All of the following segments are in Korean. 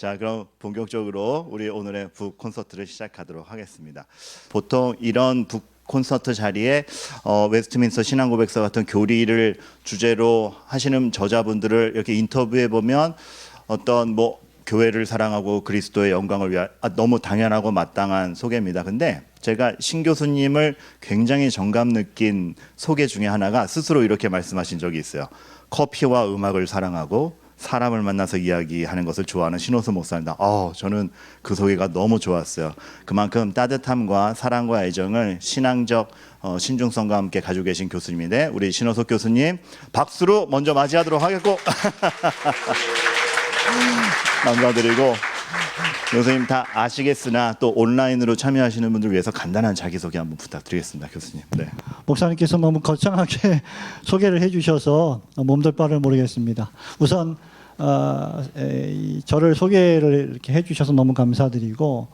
자, 그럼 본격적으로 우리 오늘의 북 콘서트를 시작하도록 하겠습니다. 보통 이런 북 콘서트 자리에 웨스트민스터 신앙고백서 같은 교리를 주제로 하시는 저자분들을 이렇게 인터뷰해 보면 어떤 교회를 사랑하고 그리스도의 영광을 위한 너무 당연하고 마땅한 소개입니다. 근데 제가 신 교수님을 굉장히 정감 느낀 소개 중에 하나가 스스로 이렇게 말씀하신 적이 있어요. 커피와 음악을 사랑하고 사람을 만나서 이야기하는 것을 좋아하는 신호수 목사입니다. 저는 그 소개가 너무 좋았어요. 그만큼 따뜻함과 사랑과 애정을 신앙적 신중성과 함께 가지고 계신 교수님인데 우리 신호수 교수님 박수로 먼저 맞이하도록 하겠고 감사드리고 교수님 다 아시겠으나 또 온라인으로 참여하시는 분들 위해서 간단한 자기소개 한번 부탁드리겠습니다. 교수님. 네. 목사님께서 너무 거창하게 소개를 해주셔서 몸둘 바를 모르겠습니다. 우선 저를 소개를 이렇게 해주셔서 너무 감사드리고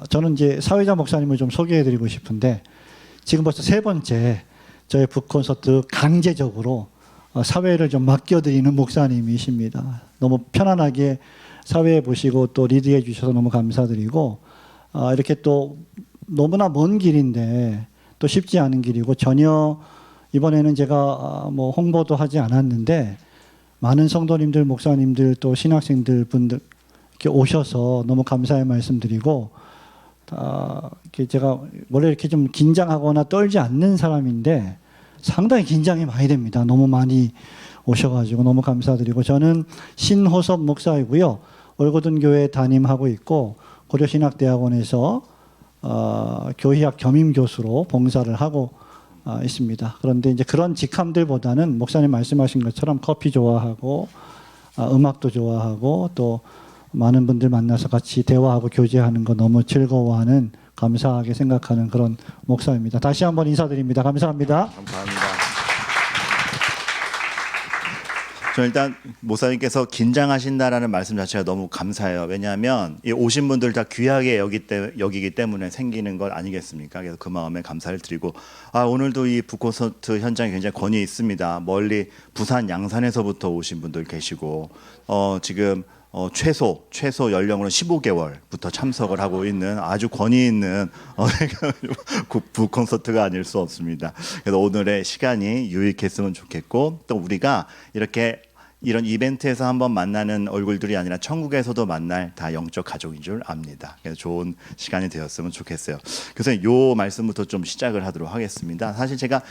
저는 이제 사회자 목사님을 좀 소개해드리고 싶은데 지금 벌써 세 번째 저의 북콘서트 강제적으로 사회를 좀 맡겨드리는 목사님이십니다. 너무 편안하게 사회에 보시고 또 리드해 주셔서 너무 감사드리고 이렇게 또 너무나 먼 길인데 또 쉽지 않은 길이고 전혀 이번에는 제가 홍보도 하지 않았는데 많은 성도님들, 목사님들 또 신학생들 분들 이렇게 오셔서 너무 감사의 말씀드리고 이렇게 제가 원래 이렇게 좀 긴장하거나 떨지 않는 사람인데 상당히 긴장이 많이 됩니다. 너무 많이 오셔가지고 너무 감사드리고 저는 신호섭 목사이고요. 월고든 교회 담임하고 있고 고려신학대학원에서 교회학 겸임 교수로 봉사를 하고 있습니다. 그런데 이제 그런 직함들보다는 목사님 말씀하신 것처럼 커피 좋아하고 음악도 좋아하고 또 많은 분들 만나서 같이 대화하고 교제하는 거 너무 즐거워하는 감사하게 생각하는 그런 목사입니다. 다시 한번 인사드립니다. 감사합니다. 감사합니다. 저 일단 목사님께서 긴장하신다라는 말씀 자체가 너무 감사해요. 왜냐하면 이 오신 분들 다 귀하게 여기기 때문에 생기는 것 아니겠습니까? 그래서 그 마음에 감사를 드리고 오늘도 이 북콘서트 현장에 굉장히 권위 있습니다. 멀리 부산 양산에서부터 오신 분들 계시고 지금 최소 연령으로 15개월부터 참석을 하고 있는 아주 권위 있는 북콘서트가 아닐 수 없습니다. 그래서 오늘의 시간이 유익했으면 좋겠고 또 우리가 이렇게 이런 이벤트에서 한번 만나는 얼굴들이 아니라 천국에서도 만날 다 영적 가족인 줄 압니다. 그래서 좋은 시간이 되었으면 좋겠어요. 그래서 요 말씀부터 좀 시작을 하도록 하겠습니다. 사실 제가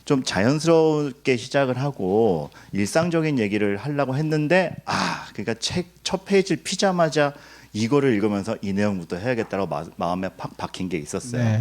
좀 자연스럽게 시작을 하고 일상적인 얘기를 하려고 했는데 그러니까 책 첫 페이지를 피자마자 이거를 읽으면서 이 내용부터 해야겠다고 마음에 팍 박힌 게 있었어요. 네.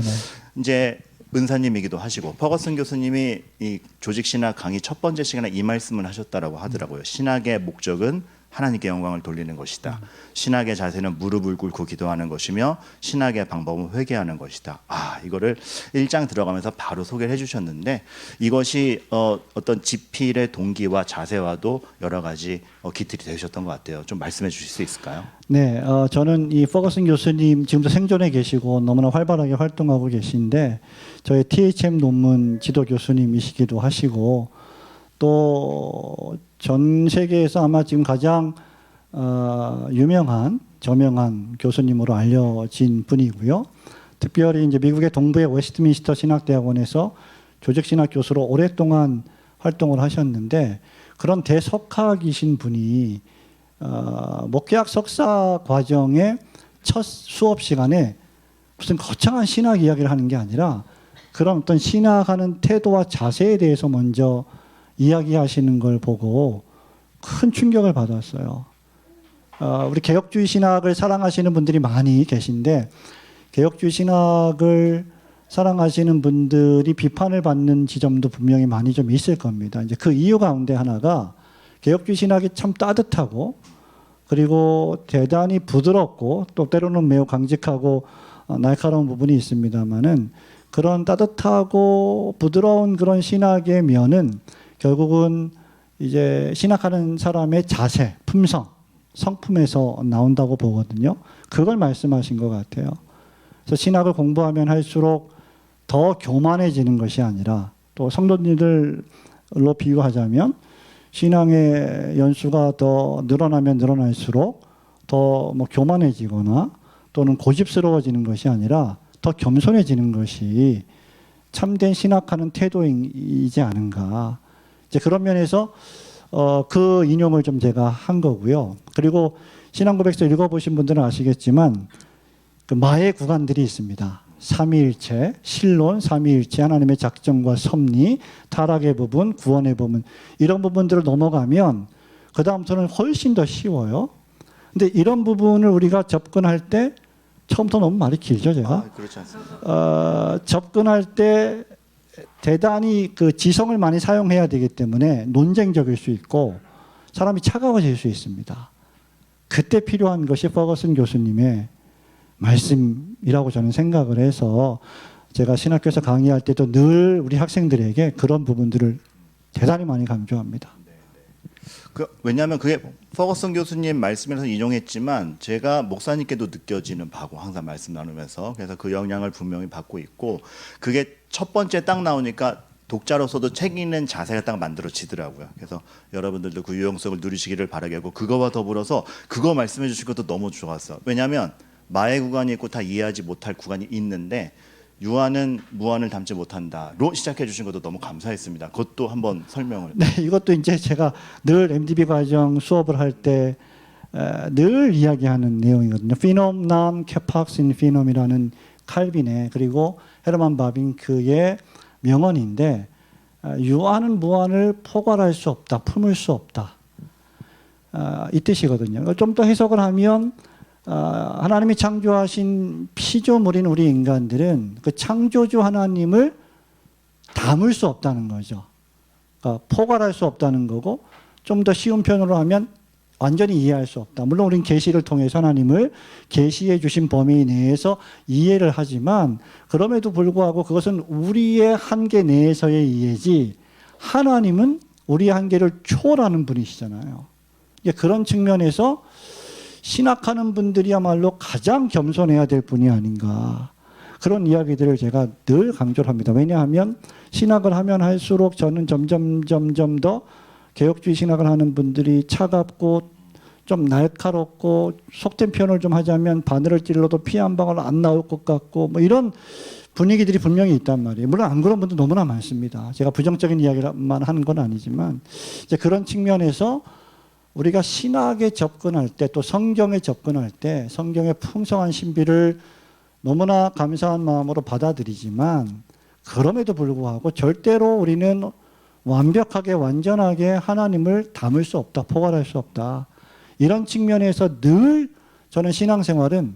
이제 은사님이기도 하시고 퍼거슨 교수님이 이 조직신학 강의 첫 번째 시간에 이 말씀을 하셨다라고 하더라고요. 신학의 목적은 하나님께 영광을 돌리는 것이다. 신학의 자세는 무릎을 꿇고 기도하는 것이며 신학의 방법은 회개하는 것이다. 이거를 1장 들어가면서 바로 소개를 해주셨는데 이것이 어떤 집필의 동기와 자세와도 여러 가지 기틀이 되셨던 것 같아요. 좀 말씀해 주실 수 있을까요? 네, 저는 이 퍼거슨 교수님 지금도 생존해 계시고 너무나 활발하게 활동하고 계신데 저희 THM 논문 지도 교수님이시기도 하시고 또 전 세계에서 아마 지금 가장 유명한 저명한 교수님으로 알려진 분이고요. 특별히 이제 미국의 동부의 웨스트민스터 신학대학원에서 조직신학 교수로 오랫동안 활동을 하셨는데 그런 대석학이신 분이 목회학 석사 과정의 첫 수업 시간에 무슨 거창한 신학 이야기를 하는 게 아니라 그런 어떤 신학하는 태도와 자세에 대해서 먼저 이야기하시는 걸 보고 큰 충격을 받았어요. 우리 개혁주의 신학을 사랑하시는 분들이 많이 계신데 개혁주의 신학을 사랑하시는 분들이 비판을 받는 지점도 분명히 많이 좀 있을 겁니다. 이제 그 이유 가운데 하나가 개혁주의 신학이 참 따뜻하고 그리고 대단히 부드럽고 또 때로는 매우 강직하고 날카로운 부분이 있습니다만은 그런 따뜻하고 부드러운 그런 신학의 면은 결국은 이제 신학하는 사람의 자세, 품성, 성품에서 나온다고 보거든요. 그걸 말씀하신 것 같아요. 그래서 신학을 공부하면 할수록 더 교만해지는 것이 아니라 또 성도님들로 비유하자면 신앙의 연수가 더 늘어나면 늘어날수록 더 뭐 교만해지거나 또는 고집스러워지는 것이 아니라 더 겸손해지는 것이 참된 신학하는 태도이지 않은가. 이제 그런 면에서 그 인용을 좀 제가 한 거고요. 그리고 신앙고백서 읽어보신 분들은 아시겠지만 그 마의 구간들이 있습니다. 삼위일체, 신론, 삼위일체, 하나님의 작정과 섭리, 타락의 부분, 구원의 부분, 이런 부분들을 넘어가면 그 다음부터는 훨씬 더 쉬워요. 근데 이런 부분을 우리가 접근할 때 처음부터 너무 말이 길죠, 제가. 그렇지 않습니다. 접근할 때 대단히 그 지성을 많이 사용해야 되기 때문에 논쟁적일 수 있고 사람이 차가워질 수 있습니다. 그때 필요한 것이 퍼거슨 교수님의 말씀이라고 저는 생각을 해서 제가 신학교에서 강의할 때도 늘 우리 학생들에게 그런 부분들을 대단히 많이 강조합니다. 왜냐하면 그게 퍼거슨 교수님 말씀에서 인용했지만 제가 목사님께도 느껴지는 바고 항상 말씀 나누면서 그래서 그 영향을 분명히 받고 있고 그게 첫 번째 딱 나오니까 독자로서도 책 읽는 자세가 딱 만들어지더라고요. 그래서 여러분들도 그 유용성을 누리시기를 바라겠고 그거와 더불어서 그거 말씀해 주신 것도 너무 좋았어. 왜냐하면 마의 구간이 있고 다 이해하지 못할 구간이 있는데 유한은 무한을 담지 못한다로 시작해 주신 것도 너무 감사했습니다. 그것도 한번 설명을. 네, 이것도 이제 제가 늘 MDB 과정 수업을 할 때 늘 이야기하는 내용이거든요. Phenomenon capax in phenom이라는 칼빈의 그리고 헤르만 바빙크의 명언인데 유한은 무한을 포괄할 수 없다, 품을 수 없다. 이 뜻이거든요. 좀 더 해석을 하면 하나님이 창조하신 피조물인 우리 인간들은 그 창조주 하나님을 담을 수 없다는 거죠. 그러니까 포괄할 수 없다는 거고 좀 더 쉬운 표현으로 하면 완전히 이해할 수 없다. 물론 우리는 계시를 통해서 하나님을 계시해 주신 범위 내에서 이해를 하지만 그럼에도 불구하고 그것은 우리의 한계 내에서의 이해지 하나님은 우리의 한계를 초월하는 분이시잖아요. 그런 측면에서 신학하는 분들이야말로 가장 겸손해야 될 분이 아닌가. 그런 이야기들을 제가 늘 강조를 합니다. 왜냐하면 신학을 하면 할수록 저는 점점 더 개혁주의 신학을 하는 분들이 차갑고 좀 날카롭고 속된 표현을 좀 하자면 바늘을 찔러도 피 한 방울 안 나올 것 같고 뭐 이런 분위기들이 분명히 있단 말이에요. 물론 안 그런 분들 너무나 많습니다. 제가 부정적인 이야기만 하는 건 아니지만 이제 그런 측면에서 우리가 신학에 접근할 때 또 성경에 접근할 때 성경의 풍성한 신비를 너무나 감사한 마음으로 받아들이지만 그럼에도 불구하고 절대로 우리는 완벽하게 완전하게 하나님을 담을 수 없다, 포괄할 수 없다. 이런 측면에서 늘 저는 신앙생활은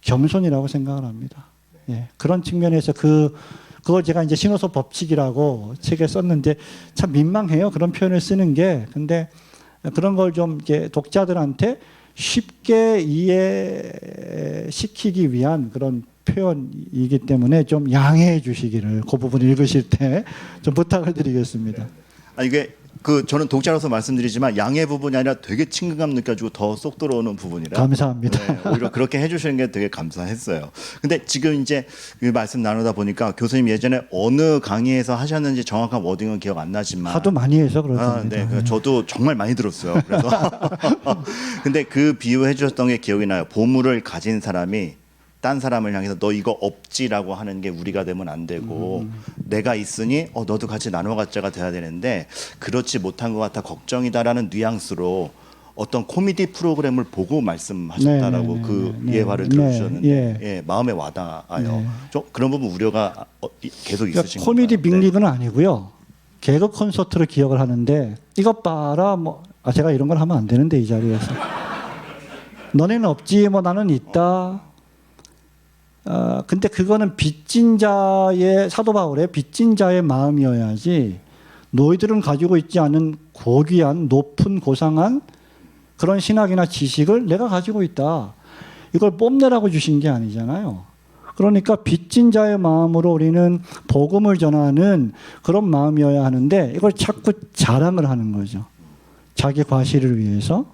겸손이라고 생각을 합니다. 예, 그런 측면에서 그걸 제가 이제 신호소 법칙이라고 책에 썼는데 참 민망해요. 그런 표현을 쓰는 게. 근데 그런 걸 좀 이렇게 독자들한테 쉽게 이해시키기 위한 그런 표현이기 때문에 좀 양해해 주시기를 그 부분 읽으실 때 좀 부탁을 드리겠습니다. 이게 저는 독자로서 말씀드리지만 양해 부분이 아니라 되게 친근감 느껴지고 더 쏙 들어오는 부분이라 감사합니다. 네, 오히려 그렇게 해주시는 게 되게 감사했어요. 근데 지금 이제 그 말씀 나누다 보니까 교수님 예전에 어느 강의에서 하셨는지 정확한 워딩은 기억 안 나지만 하도 많이 해서 그렇습니다. 네, 저도 정말 많이 들었어요. 그래서 근데 그 비유해 주셨던 게 기억이 나요. 보물을 가진 사람이 딴 사람을 향해서 너 이거 없지라고 하는 게 우리가 되면 안 되고 내가 있으니 너도 같이 나눠 갖자가 돼야 되는데 그렇지 못한 것 같아 걱정이다라는 뉘앙스로 어떤 코미디 프로그램을 보고 말씀하셨다라고 예화를 들어주셨는데 예, 마음에 와닿아요. 네. 좀 그런 부분 우려가 계속 있으신 거예요. 코미디 빅리그는 아니고요. 개그 콘서트를 기억을 하는데 이것 봐라 제가 이런 걸 하면 안 되는데 이 자리에서 너네는 없지 뭐 나는 있다. 근데 그거는 빚진 자의 사도 바울의 빚진 자의 마음이어야지 너희들은 가지고 있지 않은 고귀한 높은 고상한 그런 신학이나 지식을 내가 가지고 있다. 이걸 뽐내라고 주신 게 아니잖아요. 그러니까 빚진 자의 마음으로 우리는 복음을 전하는 그런 마음이어야 하는데 이걸 자꾸 자랑을 하는 거죠. 자기 과시를 위해서.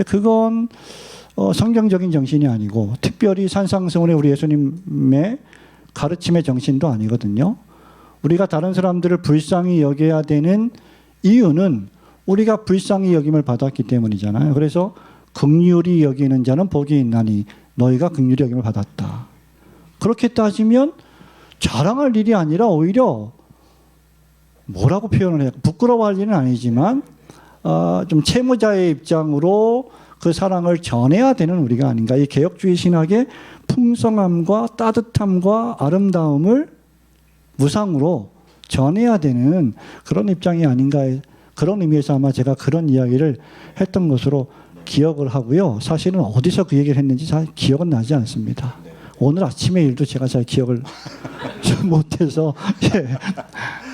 그건 성경적인 정신이 아니고 특별히 산상승훈의 우리 예수님의 가르침의 정신도 아니거든요. 우리가 다른 사람들을 불쌍히 여겨야 되는 이유는 우리가 불쌍히 여김을 받았기 때문이잖아요. 그래서 긍휼히 여기는 자는 복이 있나니 너희가 긍휼히 여김을 받았다. 그렇게 따지면 자랑할 일이 아니라 오히려 뭐라고 표현을 해야 부끄러워할 일은 아니지만 좀 채무자의 입장으로 그 사랑을 전해야 되는 우리가 아닌가. 이 개혁주의 신학의 풍성함과 따뜻함과 아름다움을 무상으로 전해야 되는 그런 입장이 아닌가. 그런 의미에서 아마 제가 그런 이야기를 했던 것으로 기억을 하고요. 사실은 어디서 그 얘기를 했는지 잘 기억은 나지 않습니다. 오늘 아침의 일도 제가 잘 기억을 못해서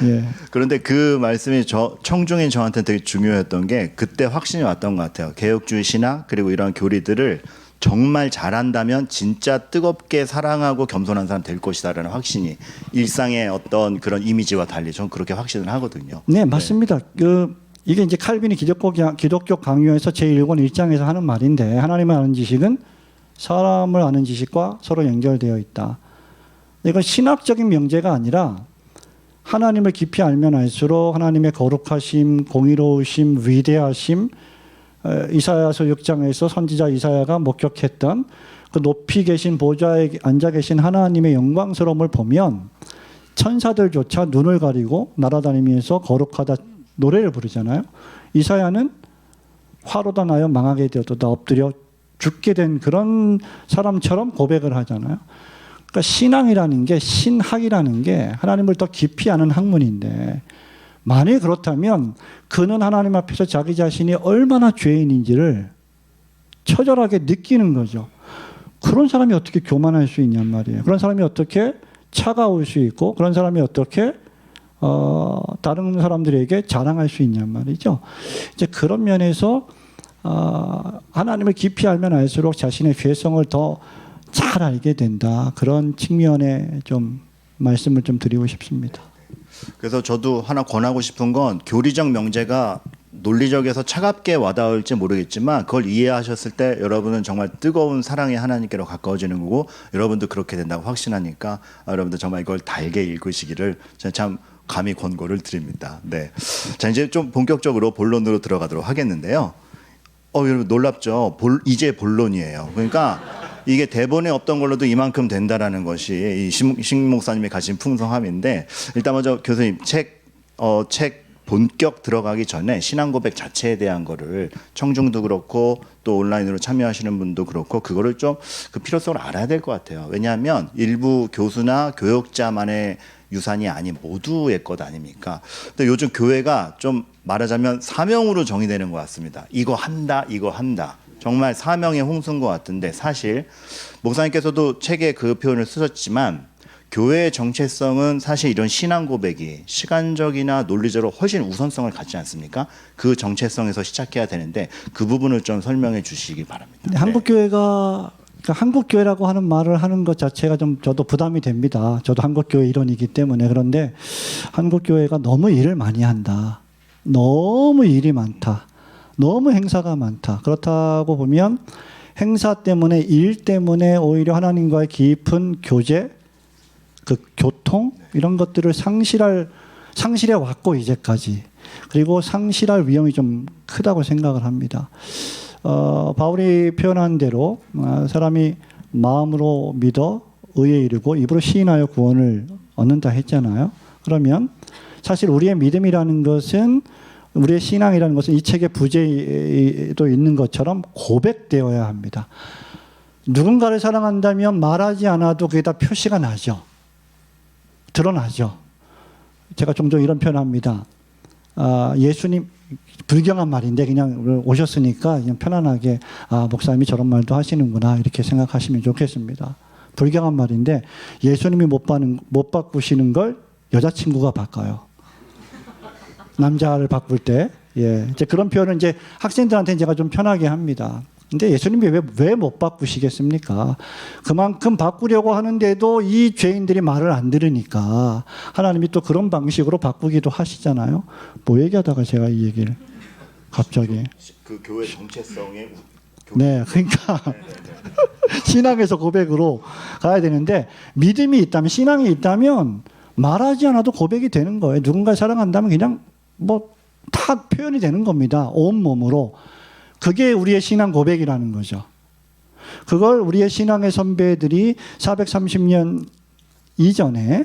예. 그런데 그 말씀이 청중인 저한테 되게 중요했던 게 그때 확신이 왔던 것 같아요. 개혁주의 신학 그리고 이런 교리들을 정말 잘한다면 진짜 뜨겁게 사랑하고 겸손한 사람 될 것이다라는 확신이 일상의 어떤 그런 이미지와 달리 저는 그렇게 확신을 하거든요. 네, 맞습니다. 이게 이제 칼빈이 기독교 강요에서 제1권 1장에서 하는 말인데 하나님을 아는 지식은 사람을 아는 지식과 서로 연결되어 있다. 이건 신학적인 명제가 아니라 하나님을 깊이 알면 알수록 하나님의 거룩하심, 공의로우심, 위대하심, 이사야서 6장에서 선지자 이사야가 목격했던 그 높이 계신 보좌에 앉아 계신 하나님의 영광스러움을 보면 천사들조차 눈을 가리고 날아다니면서 거룩하다 노래를 부르잖아요. 이사야는 화로다 나여 망하게 되었다 엎드려 죽게 된 그런 사람처럼 고백을 하잖아요. 그러니까 신앙이라는 게 신학이라는 게 하나님을 더 깊이 아는 학문인데 만일 그렇다면 그는 하나님 앞에서 자기 자신이 얼마나 죄인인지를 처절하게 느끼는 거죠. 그런 사람이 어떻게 교만할 수 있냔 말이에요. 그런 사람이 어떻게 차가울 수 있고 그런 사람이 어떻게 다른 사람들에게 자랑할 수 있냔 말이죠. 이제 그런 면에서 하나님을 깊이 알면 알수록 자신의 죄성을 더 잘 알게 된다. 그런 측면에 좀 말씀을 좀 드리고 싶습니다. 그래서 저도 하나 권하고 싶은 건 교리적 명제가 논리적에서 차갑게 와닿을지 모르겠지만 그걸 이해하셨을 때 여러분은 정말 뜨거운 사랑의 하나님께로 가까워지는 거고 여러분도 그렇게 된다고 확신하니까 여러분들 정말 이걸 달게 읽으시기를 참 감히 권고를 드립니다. 네. 자, 이제 좀 본격적으로 본론으로 들어가도록 하겠는데요. 여러분 놀랍죠? 이제 본론이에요. 그러니까 이게 대본에 없던 걸로도 이만큼 된다라는 것이 이 신 목사님이 가진 풍성함인데 일단 먼저 교수님 책 본격 들어가기 전에 신앙 고백 자체에 대한 거를 청중도 그렇고 또 온라인으로 참여하시는 분도 그렇고 그거를 좀 그 필요성을 알아야 될 것 같아요. 왜냐하면 일부 교수나 교역자만의 유산이 아닌 모두의 것 아닙니까? 근데 요즘 교회가 좀 말하자면 사명으로 정의되는 것 같습니다. 이거 한다. 정말 사명의 홍수인 것 같은데 사실 목사님께서도 책에 그 표현을 쓰셨지만 교회의 정체성은 사실 이런 신앙 고백이 시간적이나 논리적으로 훨씬 우선성을 갖지 않습니까? 그 정체성에서 시작해야 되는데 그 부분을 좀 설명해 주시기 바랍니다. 네. 한국교회가 그러니까 한국교회라고 하는 말을 하는 것 자체가 좀 저도 부담이 됩니다. 저도 한국교회 일원이기 때문에. 그런데 한국교회가 너무 일을 많이 한다. 너무 일이 많다. 너무 행사가 많다. 그렇다고 보면 행사 때문에 일 때문에 오히려 하나님과의 깊은 교제, 그 교통 이런 것들을 상실해 왔고 이제까지. 그리고 상실할 위험이 좀 크다고 생각을 합니다. 바울이 표현한 대로 사람이 마음으로 믿어 의에 이르고 입으로 시인하여 구원을 얻는다 했잖아요. 그러면 사실 우리의 믿음이라는 것은 우리의 신앙이라는 것은 이 책의 부제도 있는 것처럼 고백되어야 합니다. 누군가를 사랑한다면 말하지 않아도 그게 다 표시가 나죠. 드러나죠. 제가 종종 이런 표현을 합니다. 예수님 불경한 말인데 그냥 오셨으니까 그냥 편안하게 목사님이 저런 말도 하시는구나 이렇게 생각하시면 좋겠습니다. 불경한 말인데 예수님이 못 바꾸시는 걸 여자친구가 바꿔요. 남자를 바꿀 때, 이제 그런 표현을 이제 학생들한테 제가 좀 편하게 합니다. 근데 예수님이 왜 못 바꾸시겠습니까? 그만큼 바꾸려고 하는데도 이 죄인들이 말을 안 들으니까 하나님이 또 그런 방식으로 바꾸기도 하시잖아요. 뭐 얘기하다가 제가 이 얘기를 갑자기 그 교회 정체성의 네, 그러니까 신앙에서 고백으로 가야 되는데 믿음이 있다면 신앙이 있다면 말하지 않아도 고백이 되는 거예요. 누군가를 사랑한다면 그냥 뭐 다 표현이 되는 겁니다. 온몸으로. 그게 우리의 신앙 고백이라는 거죠. 그걸 우리의 신앙의 선배들이 430년 이전에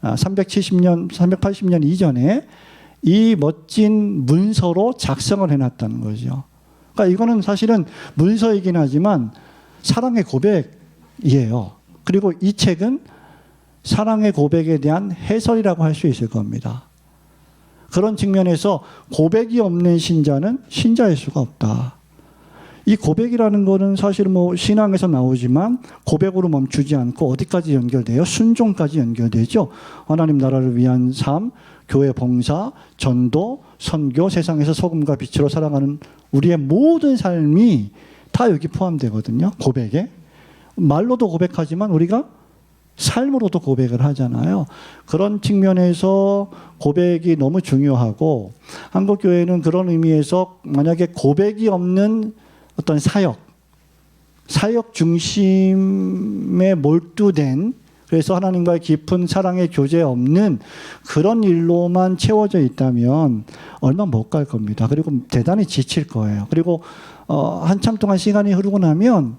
370년, 380년 이전에 이 멋진 문서로 작성을 해놨다는 거죠. 그러니까 이거는 사실은 문서이긴 하지만 사랑의 고백이에요. 그리고 이 책은 사랑의 고백에 대한 해설이라고 할 수 있을 겁니다. 그런 측면에서 고백이 없는 신자는 신자일 수가 없다. 이 고백이라는 거는 사실 뭐 신앙에서 나오지만 고백으로 멈추지 않고 어디까지 연결돼요? 순종까지 연결되죠. 하나님 나라를 위한 삶, 교회 봉사, 전도, 선교, 세상에서 소금과 빛으로 살아가는 우리의 모든 삶이 다 여기 포함되거든요. 고백에. 말로도 고백하지만 우리가 삶으로도 고백을 하잖아요. 그런 측면에서 고백이 너무 중요하고 한국교회는 그런 의미에서 만약에 고백이 없는 어떤 사역 중심에 몰두된 그래서 하나님과의 깊은 사랑의 교제 없는 그런 일로만 채워져 있다면 얼마 못 갈 겁니다. 그리고 대단히 지칠 거예요. 그리고 한참 동안 시간이 흐르고 나면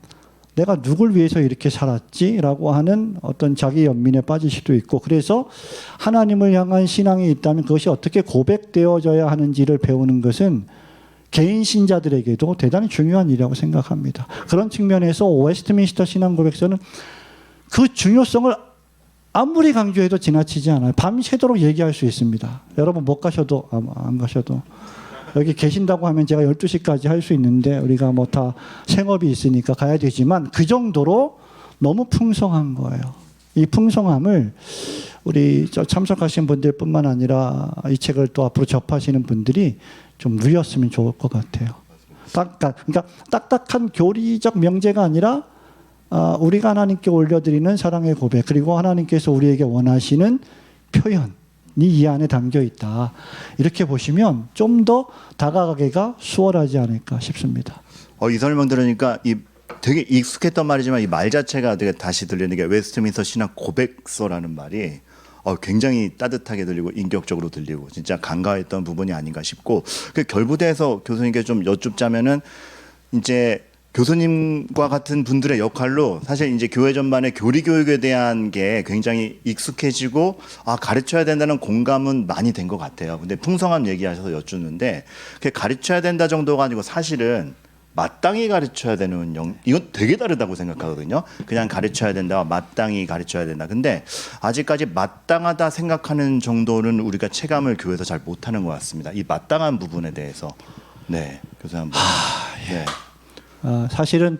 내가 누굴 위해서 이렇게 살았지라고 하는 어떤 자기 연민에 빠질 수도 있고 그래서 하나님을 향한 신앙이 있다면 그것이 어떻게 고백되어져야 하는지를 배우는 것은 개인 신자들에게도 대단히 중요한 일이라고 생각합니다. 그런 측면에서 웨스트민스터 신앙고백서는 그 중요성을 아무리 강조해도 지나치지 않아요. 밤새도록 얘기할 수 있습니다. 여러분 못 가셔도 안 가셔도 여기 계신다고 하면 제가 12시까지 할 수 있는데 우리가 뭐 다 생업이 있으니까 가야 되지만 그 정도로 너무 풍성한 거예요. 이 풍성함을 우리 참석하신 분들뿐만 아니라 이 책을 또 앞으로 접하시는 분들이 좀 누렸으면 좋을 것 같아요. 그러니까 딱딱한 교리적 명제가 아니라 우리가 하나님께 올려드리는 사랑의 고백 그리고 하나님께서 우리에게 원하시는 표현이 이 안에 담겨 있다. 이렇게 보시면 좀 더 다가가기가 수월하지 않을까 싶습니다. 이 설명 들으니까 되게 익숙했던 말이지만 이 말 자체가 되게 다시 들리는 게 웨스트민스터 신앙 고백서라는 말이 굉장히 따뜻하게 들리고 인격적으로 들리고 진짜 간과했던 부분이 아닌가 싶고 그 결부돼서 교수님께 좀 여쭙자면은 이제 교수님과 같은 분들의 역할로 사실 이제 교회 전반의 교리 교육에 대한 게 굉장히 익숙해지고 가르쳐야 된다는 공감은 많이 된 것 같아요. 근데 풍성함 얘기하셔서 여쭙는데 그게 가르쳐야 된다 정도가 아니고 사실은 마땅히 가르쳐야 되는 이건 되게 다르다고 생각하거든요. 그냥 가르쳐야 된다와 마땅히 가르쳐야 된다. 근데 아직까지 마땅하다 생각하는 정도는 우리가 체감을 교회에서 잘 못하는 것 같습니다. 이 마땅한 부분에 대해서 네 교수님 한번. 네. 사실은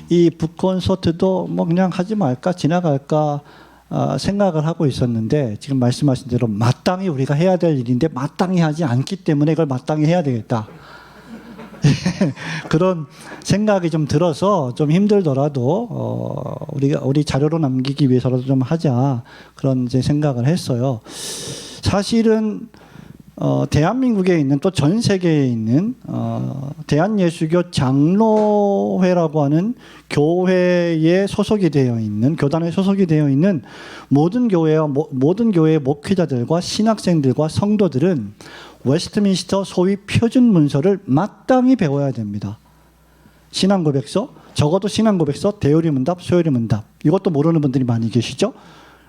이 북콘서트도 뭐 그냥 하지 말까 지나갈까 생각을 하고 있었는데 지금 말씀하신 대로 마땅히 우리가 해야 될 일인데 마땅히 하지 않기 때문에 이걸 마땅히 해야 되겠다. 그런 생각이 좀 들어서 좀 힘들더라도 우리 자료로 남기기 위해서라도 좀 하자 그런 이제 생각을 했어요. 사실은 대한민국에 있는 또 전 세계에 있는 대한예수교 장로회라고 하는 교회에 소속이 되어 있는 교단에 소속이 되어 있는 모든 교회의 목회자들과 신학생들과 성도들은 웨스트민스터 소위 표준 문서를 마땅히 배워야 됩니다. 신앙고백서, 적어도 신앙고백서, 대요리문답, 소요리문답 이것도 모르는 분들이 많이 계시죠.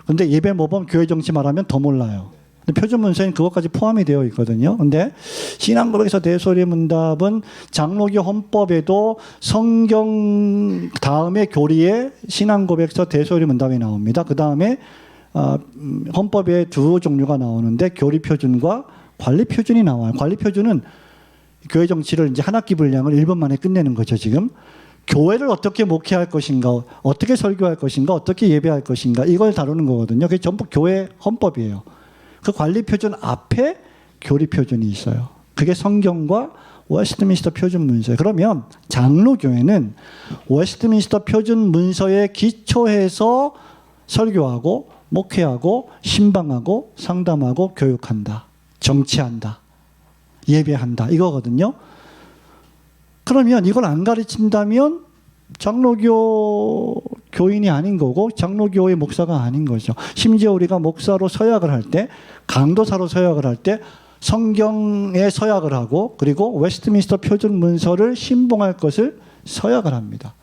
그런데 예배 모범 교회 정치 말하면 더 몰라요. 표준 문서엔 그것까지 포함이 되어 있거든요. 근데 신앙고백서 대소리문답은 장로교 헌법에도 성경 다음에 교리에 신앙고백서 대소리문답이 나옵니다. 그 다음에 헌법에 두 종류가 나오는데 교리표준과 관리표준이 나와요. 관리표준은 교회 정치를 이제 한 학기 분량을 1번 만에 끝내는 거죠, 지금. 교회를 어떻게 목회할 것인가, 어떻게 설교할 것인가, 어떻게 예배할 것인가 이걸 다루는 거거든요. 그게 전부 교회 헌법이에요. 그 관리표준 앞에 교리표준이 있어요. 그게 성경과 웨스트민스터 표준 문서예요. 그러면 장로교회는 웨스트민스터 표준 문서에 기초해서 설교하고 목회하고 신방하고 상담하고 교육한다. 정치한다. 예배한다. 이거거든요. 그러면 이걸 안 가르친다면 장로교 교인이 아닌 거고 장로교의 목사가 아닌 거죠. 심지어 우리가 목사로 서약을 할 때 강도사로 서약을 할 때 성경에 서약을 하고 그리고 웨스트민스터 표준 문서를 신봉할 것을 서약을 합니다.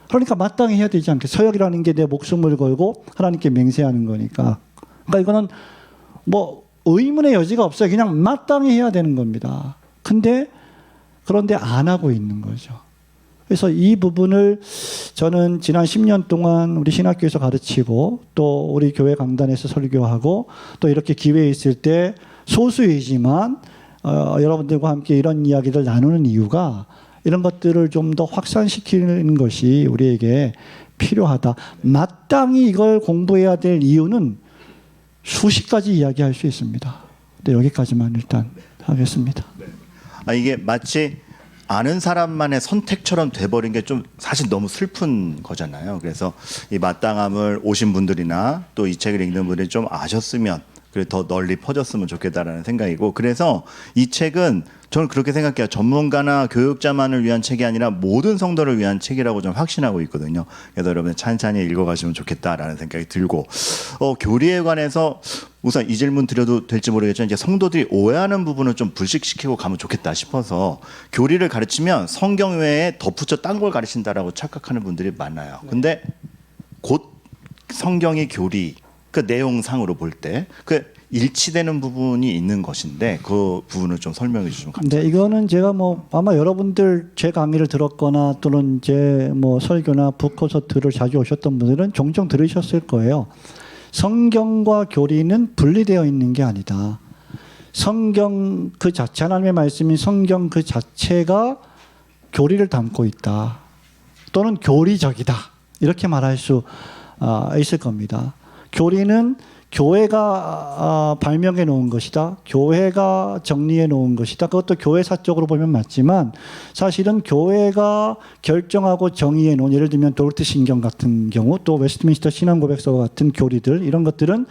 그러니까 마땅히 해야 되지 않겠어요? 서약이라는 게 내 목숨을 걸고 하나님께 맹세하는 거니까. 그러니까 이거는 뭐 의문의 여지가 없어요. 그냥 마땅히 해야 되는 겁니다. 그런데 안 하고 있는 거죠. 그래서 이 부분을 저는 지난 10년 동안 우리 신학교에서 가르치고 또 우리 교회 강단에서 설교하고 또 이렇게 기회 있을 때 소수이지만 여러분들과 함께 이런 이야기를 나누는 이유가 이런 것들을 좀 더 확산시키는 것이 우리에게 필요하다. 마땅히 이걸 공부해야 될 이유는 수십 가지 이야기할 수 있습니다. 근데 여기까지만 일단 하겠습니다. 이게 마치 아는 사람만의 선택처럼 돼버린 게 좀 사실 너무 슬픈 거잖아요. 그래서 이 마땅함을 오신 분들이나 또 이 책을 읽는 분들이 좀 아셨으면 그래 더 널리 퍼졌으면 좋겠다라는 생각이고, 그래서 이 책은 저는 그렇게 생각해요. 전문가나 교육자만을 위한 책이 아니라 모든 성도를 위한 책이라고 좀 확신하고 있거든요. 그래서 여러분 찬찬히 읽어가시면 좋겠다라는 생각이 들고, 교리에 관해서 우선 이 질문 드려도 될지 모르겠지만 이제 성도들이 오해하는 부분을 좀 불식시키고 가면 좋겠다 싶어서, 교리를 가르치면 성경 외에 덧붙여 딴 걸 가르친다라고 착각하는 분들이 많아요. 근데 곧 성경이 교리 그 내용상으로 볼 때 그 일치되는 부분이 있는 것인데 그 부분을 좀 설명해 주시면 감사합니다. 네, 이거는 제가 뭐 아마 여러분들 제 강의를 들었거나 또는 제 뭐 설교나 북콘서트를 자주 오셨던 분들은 종종 들으셨을 거예요. 성경과 교리는 분리되어 있는 게 아니다. 성경 그 자체, 하나님의 말씀인 성경 그 자체가 교리를 담고 있다. 또는 교리적이다. 이렇게 말할 수 있을 겁니다. 교리는 교회가 발명해 놓은 것이다. 교회가 정리해 놓은 것이다. 그것도 교회사적으로 보면 맞지만 사실은 교회가 결정하고 정의해 놓은, 예를 들면 도르트 신경 같은 경우 또 웨스트민스터 신앙고백서 같은 교리들, 이런 것들은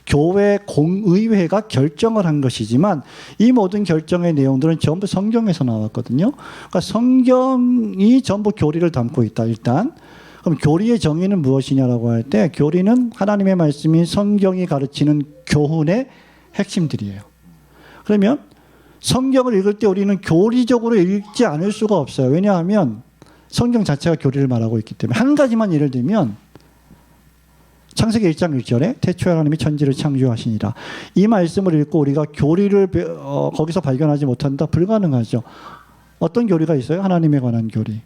교회 공의회가 결정을 한 것이지만 이 모든 결정의 내용들은 전부 성경에서 나왔거든요. 그러니까 성경이 전부 교리를 담고 있다. 일단 그럼 교리의 정의는 무엇이냐라고 할 때, 교리는 하나님의 말씀인 성경이 가르치는 교훈의 핵심들이에요. 그러면 성경을 읽을 때 우리는 교리적으로 읽지 않을 수가 없어요. 왜냐하면 성경 자체가 교리를 말하고 있기 때문에. 한 가지만 예를 들면 창세기 1장 1절에 태초에 하나님이 천지를 창조하시니라. 이 말씀을 읽고 우리가 교리를 거기서 발견하지 못한다? 불가능하죠. 어떤 교리가 있어요? 하나님에 관한 교리.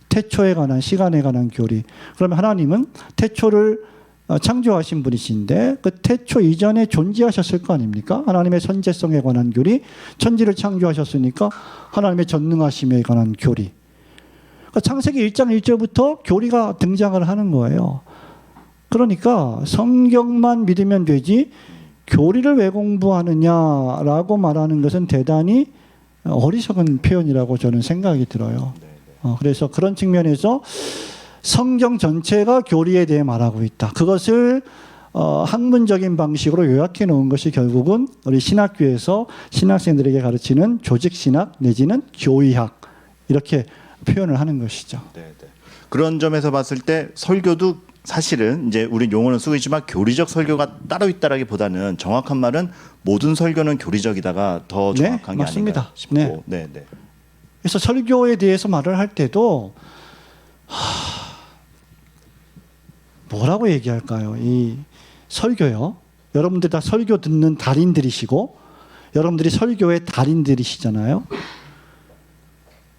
태초에 관한, 시간에 관한 교리. 그러면 하나님은 태초를 창조하신 분이신데 그 태초 이전에 존재하셨을 거 아닙니까? 하나님의 선재성에 관한 교리, 천지를 창조하셨으니까 하나님의 전능하심에 관한 교리. 그러니까 창세기 1장 1절부터 교리가 등장을 하는 거예요. 그러니까 성경만 믿으면 되지 교리를 왜 공부하느냐라고 말하는 것은 대단히 어리석은 표현이라고 저는 생각이 들어요. 그래서 그런 측면에서 성경 전체가 교리에 대해 말하고 있다. 그것을 학문적인 방식으로 요약해 놓은 것이 결국은 우리 신학교에서 신학생들에게 가르치는 조직신학 내지는 교의학, 이렇게 표현을 하는 것이죠. 네. 그런 점에서 봤을 때 설교도 사실은 이제 우리 용어는 쓰고 있지만 교리적 설교가 따로 있다라기보다는 정확한 말은 모든 설교는 교리적이다가 더 정확한 게 맞습니다. 아닌가 싶고. 네. 그래서 설교에 대해서 말을 할 때도 뭐라고 얘기할까요? 이 설교요. 여러분들 다 설교 듣는 달인들이시고 여러분들이 설교의 달인들이시잖아요.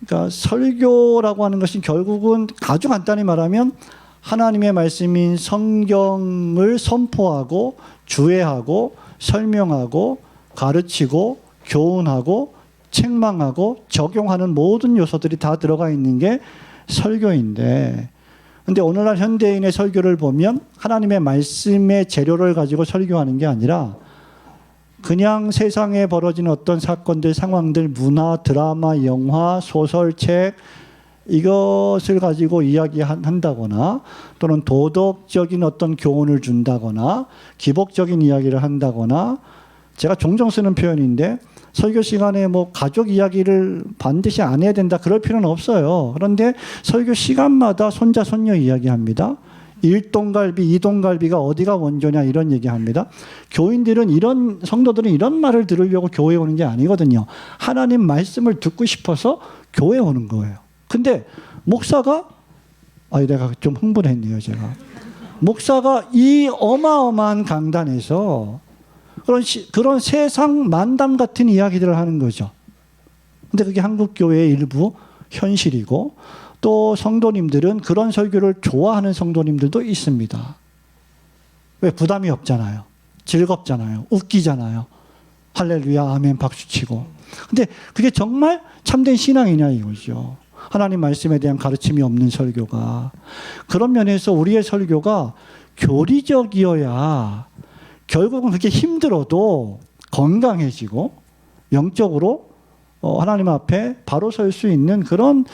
그러니까 설교라고 하는 것은 결국은 아주 간단히 말하면 하나님의 말씀인 성경을 선포하고 주애하고 설명하고 가르치고 교훈하고 책망하고 적용하는 모든 요소들이 다 들어가 있는 게 설교인데, 근데 오늘날 현대인의 설교를 보면 하나님의 말씀의 재료를 가지고 설교하는 게 아니라 그냥 세상에 벌어지는 어떤 사건들, 상황들, 문화, 드라마, 영화, 소설책, 이것을 가지고 이야기한다거나 또는 도덕적인 어떤 교훈을 준다거나 기복적인 이야기를 한다거나, 제가 종종 쓰는 표현인데 설교 시간에 뭐 가족 이야기를 반드시 안 해야 된다 그럴 필요는 없어요. 그런데 설교 시간마다 손자 손녀 이야기합니다. 일동갈비, 이동갈비가 어디가 원조냐 이런 얘기합니다. 교인들은 성도들은 이런 말을 들으려고 교회에 오는 게 아니거든요. 하나님 말씀을 듣고 싶어서 교회에 오는 거예요. 근데 목사가 내가 좀 흥분했네요, 제가. 목사가 이 어마어마한 강단에서 그런 세상 만담 같은 이야기들을 하는 거죠. 근데 그게 한국 교회의 일부 현실이고 또 성도님들은 그런 설교를 좋아하는 성도님들도 있습니다. 왜? 부담이 없잖아요. 즐겁잖아요. 웃기잖아요. 할렐루야, 아멘 박수치고. 근데 그게 정말 참된 신앙이냐 이거죠. 하나님 말씀에 대한 가르침이 없는 설교가. 그런 면에서 우리의 설교가 교리적이어야 결국은 그렇게 힘들어도 건강해지고 영적으로 하나님 앞에 바로 설 수 있는 그런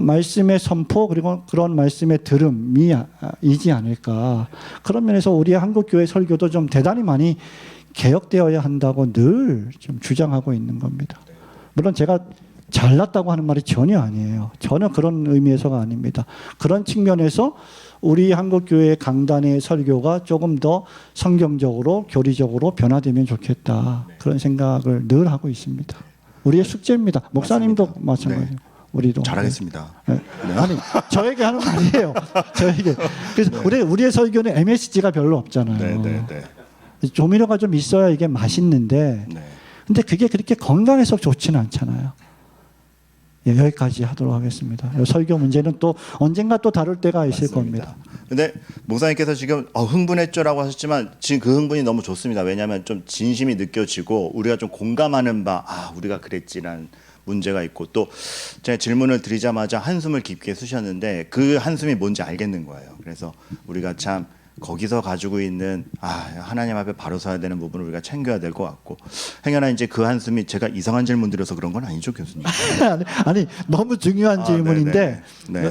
말씀의 선포 그리고 그런 말씀의 들음이지 않을까. 그런 면에서 우리의 한국교회 설교도 좀 대단히 많이 개혁되어야 한다고 늘 좀 주장하고 있는 겁니다. 물론 제가 잘났다고 하는 말이 전혀 아니에요. 전혀 그런 의미에서가 아닙니다. 그런 측면에서 우리 한국교회 강단의 설교가 조금 더 성경적으로 교리적으로 변화되면 좋겠다. 그런 생각을 늘 하고 있습니다. 우리의 숙제입니다. 목사님도 마찬가지예요. 우리도 잘하겠습니다. 네. 아니 저에게 하는 말이에요. 저에게. 그래서 우리의 설교는 MSG가 별로 없잖아요. 조미료가 좀 있어야 이게 맛있는데, 근데 그게 그렇게 건강해서 좋지는 않잖아요. 예, 여기까지 하도록 하겠습니다. 설교 문제는 또 언젠가 또 다룰 때가 있을 겁니다. 근데 목사님께서 지금 흥분했죠라고 하셨지만 지금 그 흥분이 너무 좋습니다. 왜냐하면 좀 진심이 느껴지고 우리가 좀 공감하는 바, 우리가 그랬지라는 문제가 있고 또 제가 질문을 드리자마자 한숨을 깊게 쉬셨는데 그 한숨이 뭔지 알겠는 거예요. 그래서 우리가 참 거기서 가지고 있는 하나님 앞에 바로 서야 되는 부분을 우리가 챙겨야 될 것 같고, 행여나 이제 그 한숨이 제가 이상한 질문 드려서 그런 건 아니죠, 교수님? 아니 너무 중요한 질문인데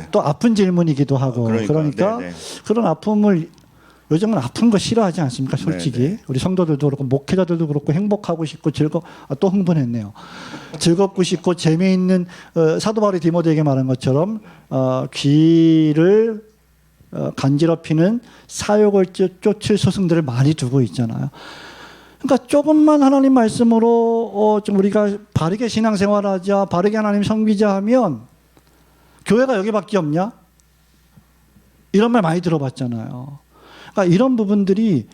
또 아픈 질문이기도 하고 그러니까 그런 아픔을 요즘은 아픈 거 싫어하지 않습니까? 솔직히 우리 성도들도 그렇고 목회자들도 그렇고 행복하고 싶고 또 흥분했네요. 즐겁고 싶고 재미있는 사도 바울이 디모데에게 말한 것처럼 귀를 간지럽히는 사욕을 쫓을 스승들을 많이 두고 있잖아요. 그러니까 조금만 하나님 말씀으로 좀 우리가 바르게 신앙생활하자, 바르게 하나님 섬기자 하면 교회가 여기밖에 없냐? 이런 말 많이 들어봤잖아요. 그러니까 이런 부분들이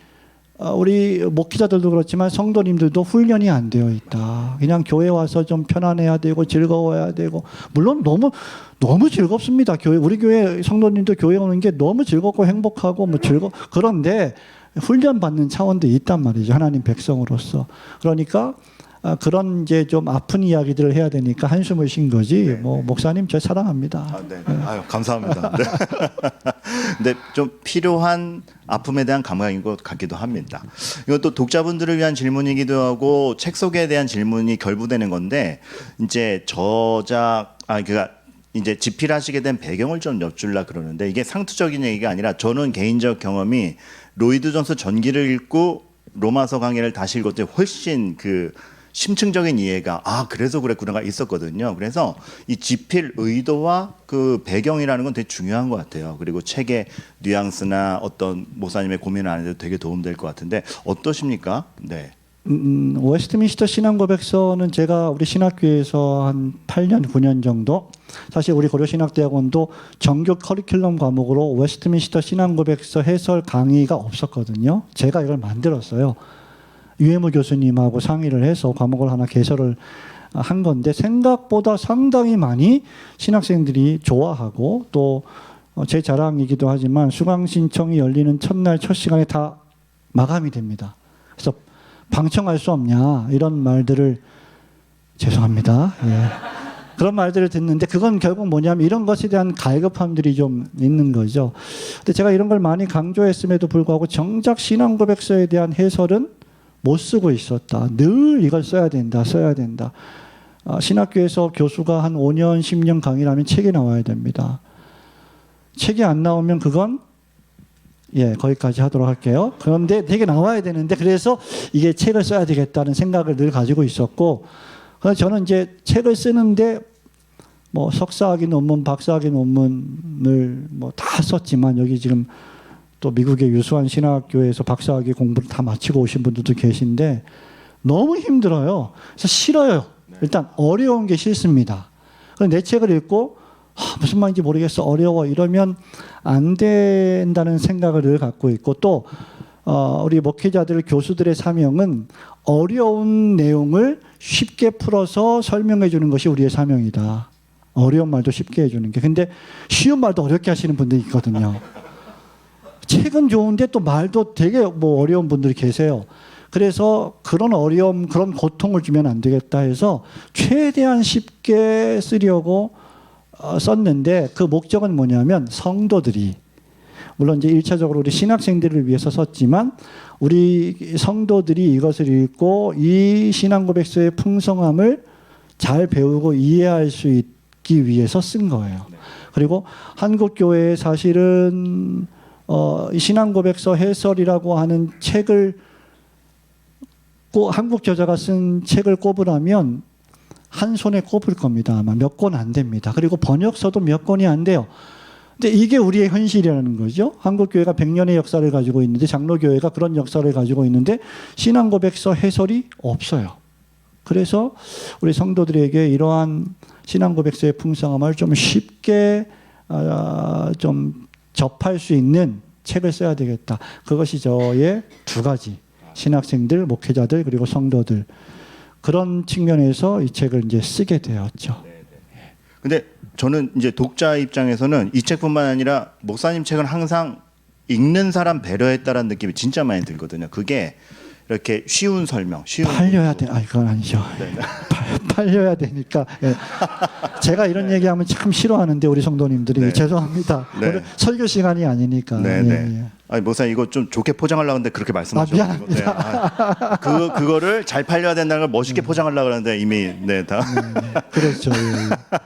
우리 목회자들도 그렇지만 성도님들도 훈련이 안 되어 있다. 그냥 교회 와서 좀 편안해야 되고 즐거워야 되고, 물론 너무 즐겁습니다. 우리 교회 성도님들 교회 오는 게 너무 즐겁고 행복하고 그런데 훈련 받는 차원도 있단 말이죠. 하나님 백성으로서. 그러니까 그런 이제 좀 아픈 이야기들을 해야 되니까 한숨을 쉰 거지. 목사님 저 사랑합니다. 감사합니다. 근데 좀 필요한 아픔에 대한 감각인 것 같기도 합니다. 이것도 독자분들을 위한 질문이기도 하고 책 소개에 대한 질문이 결부되는 건데, 이제 그러니까 이제 집필하시게 된 배경을 좀 여쭐라 그러는데, 이게 상투적인 얘기가 아니라 저는 개인적 경험이 로이드 존스 전기를 읽고 로마서 강해를 다시 읽을 때 훨씬 심층적인 이해가 그래서 그랬구나가 있었거든요. 그래서 이 집필 의도와 그 배경이라는 건 되게 중요한 것 같아요. 그리고 책의 뉘앙스나 어떤 목사님의 고민을 안 해도 되게 도움될 것 같은데 어떠십니까? 네. 웨스트민스터 신앙고백서는 제가 우리 신학교에서 한 8년, 9년 정도, 사실 우리 고려신학대학원도 정규 커리큘럼 과목으로 웨스트민스터 신앙고백서 해설 강의가 없었거든요. 제가 이걸 만들었어요. 유해무 교수님하고 상의를 해서 과목을 하나 개설을 한 건데, 생각보다 상당히 많이 신학생들이 좋아하고, 또 제 자랑이기도 하지만 수강 신청이 열리는 첫날 첫 시간에 다 마감이 됩니다. 그래서 방청할 수 없냐 이런 말들을, 죄송합니다. 그런 말들을 듣는데, 그건 결국 뭐냐면 이런 것에 대한 갈급함들이 좀 있는 거죠. 근데 제가 이런 걸 많이 강조했음에도 불구하고 정작 신앙고백서에 대한 해설은 못 쓰고 있었다. 늘 이걸 써야 된다. 신학교에서 교수가 한 5년, 10년 강의를 하면 책이 나와야 됩니다. 책이 안 나오면 그건 거기까지 하도록 할게요. 그런데 되게 나와야 되는데, 그래서 이게 책을 써야 되겠다는 생각을 늘 가지고 있었고, 그래서 저는 이제 책을 쓰는데 석사학위 논문, 박사학위 논문을 다 썼지만, 여기 지금 또 미국의 유수한 신학교에서 박사학위 공부를 다 마치고 오신 분들도 계신데 너무 힘들어요. 그래서 싫어요. 일단 어려운 게 싫습니다. 그래서 내 책을 읽고 무슨 말인지 모르겠어, 어려워, 이러면 안 된다는 생각을 늘 갖고 있고, 또 우리 목회자들, 교수들의 사명은 어려운 내용을 쉽게 풀어서 설명해 주는 것이 우리의 사명이다. 어려운 말도 쉽게 해주는 게. 근데 쉬운 말도 어렵게 하시는 분들이 있거든요. 책은 좋은데 또 말도 되게 뭐 어려운 분들이 계세요. 그래서 그런 어려움, 그런 고통을 주면 안 되겠다 해서 최대한 쉽게 쓰려고 썼는데, 그 목적은 뭐냐면 성도들이, 물론 이제 1차적으로 우리 신학생들을 위해서 썼지만 우리 성도들이 이것을 읽고 이 신앙고백서의 풍성함을 잘 배우고 이해할 수 있기 위해서 쓴 거예요. 그리고 한국 교회에 사실은 이 신앙고백서 해설이라고 하는 책을 한국 저자가 쓴 책을 꼽으라면 한 손에 꼽을 겁니다. 아마 몇 권 안 됩니다. 그리고 번역서도 몇 권이 안 돼요. 근데 이게 우리의 현실이라는 거죠. 한국 교회가 100년의 역사를 가지고 있는데, 장로교회가 그런 역사를 가지고 있는데 신앙고백서 해설이 없어요. 그래서 우리 성도들에게 이러한 신앙고백서의 풍성함을 좀 쉽게 좀 접할 수 있는 책을 써야 되겠다. 그것이 저의 두 가지, 신학생들, 목회자들, 그리고 성도들, 그런 측면에서 이 책을 이제 쓰게 되었죠. 근데 저는 이제 독자 입장에서는 이 책뿐만 아니라 목사님 책은 항상 읽는 사람 배려했다라는 느낌이 진짜 많이 들거든요. 그게 이렇게 쉬운 설명, 쉬운 팔려야 돼. 그건 아니죠. 팔려야 되니까. 예. 제가 이런 얘기하면 참 싫어하는데 우리 성도님들이. 죄송합니다. 오늘 설교 시간이 아니니까. 아니 목사님 이거 좀 좋게 포장하려고 하는데 그렇게 말씀하셨어요. 그거를 잘 팔려야 된다는 걸 멋있게 포장하려고 하는데 이미 다. 그렇죠.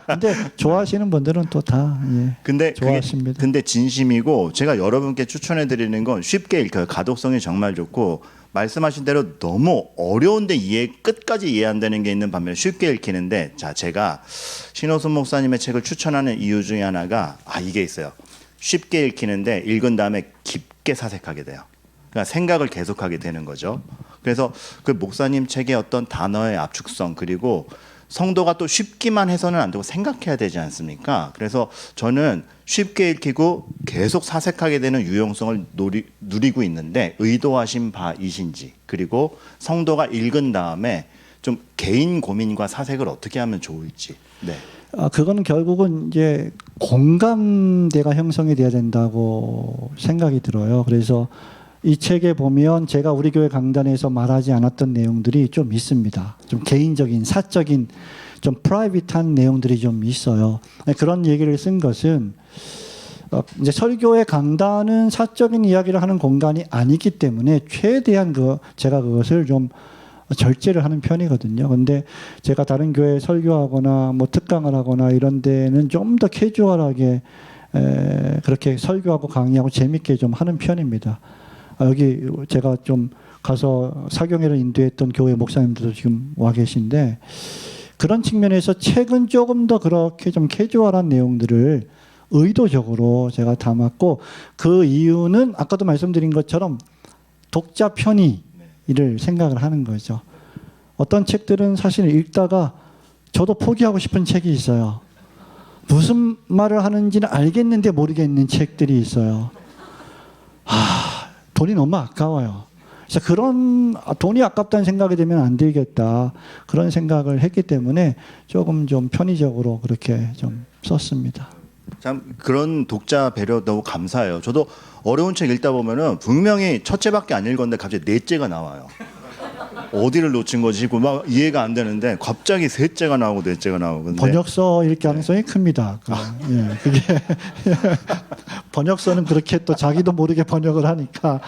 근데 좋아하시는 분들은 또 다 근데 좋아하십니다. 근데 진심이고, 제가 여러분께 추천해 드리는 건 쉽게 읽혀요. 가독성이 정말 좋고, 말씀하신 대로 너무 어려운데 끝까지 이해 안 되는 게 있는 반면에 쉽게 읽히는데, 자, 제가 신호순 목사님의 책을 추천하는 이유 중에 하나가 이게 있어요. 쉽게 읽히는데 읽은 다음에 깊게 사색하게 돼요. 그러니까 생각을 계속하게 되는 거죠. 그래서 그 목사님 책의 어떤 단어의 압축성, 그리고 성도가 또 쉽기만 해서는 안 되고 생각해야 되지 않습니까? 그래서 저는 쉽게 읽히고 계속 사색하게 되는 유용성을 누리고 있는데, 의도하신 바이신지, 그리고 성도가 읽은 다음에 좀 개인 고민과 사색을 어떻게 하면 좋을지. 그거는 결국은 이제 공감대가 형성이 돼야 된다고 생각이 들어요. 그래서 이 책에 보면 제가 우리 교회 강단에서 말하지 않았던 내용들이 좀 있습니다. 좀 개인적인, 사적인, 좀 프라이빗한 내용들이 좀 있어요. 그런 얘기를 쓴 것은 이제 설교의 강단은 사적인 이야기를 하는 공간이 아니기 때문에 최대한 제가 그것을 좀 절제를 하는 편이거든요. 근데 제가 다른 교회에 설교하거나 뭐 특강을 하거나 이런 데는 좀 더 캐주얼하게 그렇게 설교하고 강의하고 재밌게 좀 하는 편입니다. 여기 제가 좀 가서 사경회를 인도했던 교회 목사님들도 지금 와 계신데, 그런 측면에서 책은 조금 더 그렇게 좀 캐주얼한 내용들을 의도적으로 제가 담았고, 그 이유는 아까도 말씀드린 것처럼 독자 편의를 생각을 하는 거죠. 어떤 책들은 사실 읽다가 저도 포기하고 싶은 책이 있어요. 무슨 말을 하는지는 알겠는데 모르겠는 책들이 있어요. 돈이 너무 아까워요. 그래서 그런 돈이 아깝다는 생각이 되면 안 되겠다, 그런 생각을 했기 때문에 조금 좀 편의적으로 그렇게 좀 썼습니다. 참 그런 독자 배려 너무 감사해요. 저도 어려운 책 읽다 보면은 분명히 첫째밖에 안 읽었는데 갑자기 넷째가 나와요. 어디를 놓친 거지? 막 이해가 안 되는데 갑자기 셋째가 나오고 넷째가 나오고. 근데 번역서일 가능성이 큽니다. 그게 번역서는 그렇게 또 자기도 모르게 번역을 하니까.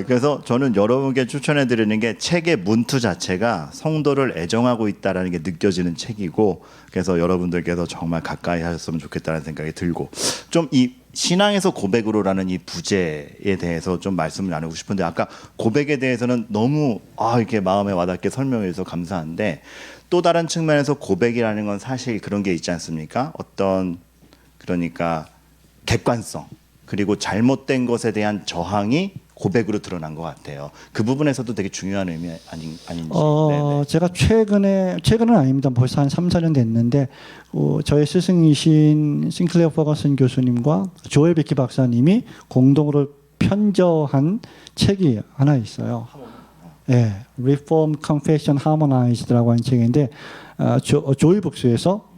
그래서 저는 여러분께 추천해 드리는 게, 책의 문투 자체가 성도를 애정하고 있다라는 게 느껴지는 책이고, 그래서 여러분들께서 정말 가까이 하셨으면 좋겠다는 생각이 들고, 좀 이 신앙에서 고백으로라는 이 부제에 대해서 좀 말씀을 나누고 싶은데, 아까 고백에 대해서는 너무 이렇게 마음에 와닿게 설명해 주셔서 감사한데, 또 다른 측면에서 고백이라는 건 사실 그런 게 있지 않습니까? 그러니까 객관성, 그리고 잘못된 것에 대한 저항이 고백으로 드러난 것 같아요. 그 부분에서도 되게 중요한 의미 아닌지. 네네. 제가 최근은 아닙니다. 벌써 한 3, 4년 됐는데 저의 스승이신 싱클레어 퍼거슨 교수님과 조엘 비키 박사님이 공동으로 편저한 책이 하나 있어요. 네, Reform, Confession, Harmonized라고 하는 책인데 조일 북스에서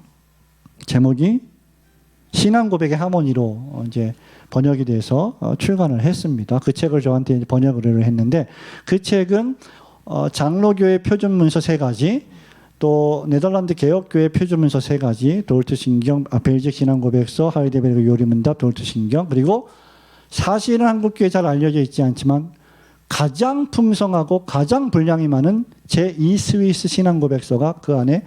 제목이 신앙 고백의 하모니로 이제 번역이 돼서 출간을 했습니다. 그 책을 저한테 이제 번역을 했는데 그 책은 장로교회 표준 문서 3가지, 또 네덜란드 개혁교회 표준 문서 3가지, 도르트 신경, 벨직 신앙 고백서, 하이데베르그 요리문답, 도르트 신경, 그리고 사실은 한국교회 잘 알려져 있지 않지만 가장 풍성하고 가장 분량이 많은 제2 스위스 신앙 고백서가 그 안에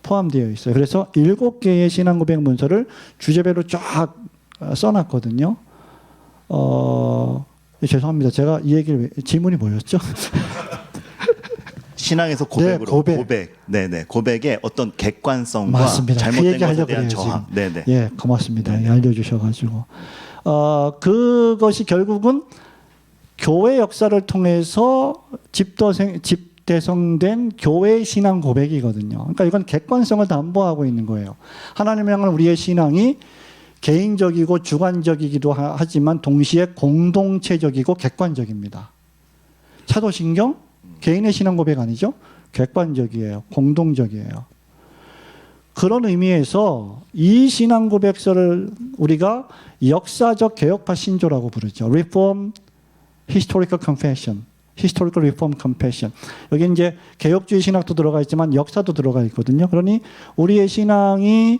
포함되어 있어요. 그래서 7개의 신앙 고백 문서를 주제별로 쫙 써놨거든요. 죄송합니다. 제가 이 얘기를 질문이 뭐였죠? 신앙에서 고백으로 네, 고백. 네네. 고백의 어떤 객관성과 맞습니다. 잘못된 그 것에 대한 저항. 네네. 예, 고맙습니다. 예, 알려주셔가지고 그것이 결국은 교회 역사를 통해서 집대성된 교회의 신앙 고백이거든요. 그러니까 이건 객관성을 담보하고 있는 거예요. 하나님을 향한 우리의 신앙이 개인적이고 주관적이기도 하지만 동시에 공동체적이고 객관적입니다. 사도신경 개인의 신앙 고백 아니죠? 객관적이에요. 공동적이에요. 그런 의미에서 이 신앙 고백서를 우리가 역사적 개혁파 신조라고 부르죠. Reform, Historical Confession, Historical Reform Confession. 여기 이제 개혁주의 신학도 들어가 있지만 역사도 들어가 있거든요. 그러니 우리의 신앙이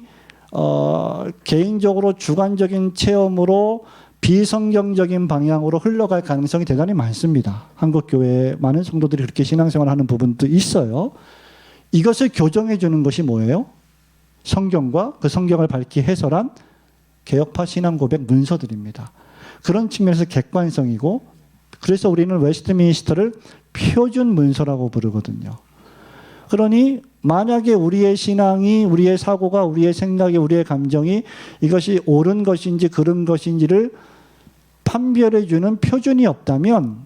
개인적으로 주관적인 체험으로 비성경적인 방향으로 흘러갈 가능성이 대단히 많습니다. 한국 교회에 많은 성도들이 그렇게 신앙생활을 하는 부분도 있어요. 이것을 교정해 주는 것이 뭐예요? 성경과 그 성경을 밝히 해설한 개혁파 신앙 고백 문서들입니다. 그런 측면에서 객관성이고, 그래서 우리는 웨스트민스터를 표준 문서라고 부르거든요. 그러니 만약에 우리의 신앙이, 우리의 사고가, 우리의 생각이, 우리의 감정이 이것이 옳은 것인지 그른 것인지를 판별해 주는 표준이 없다면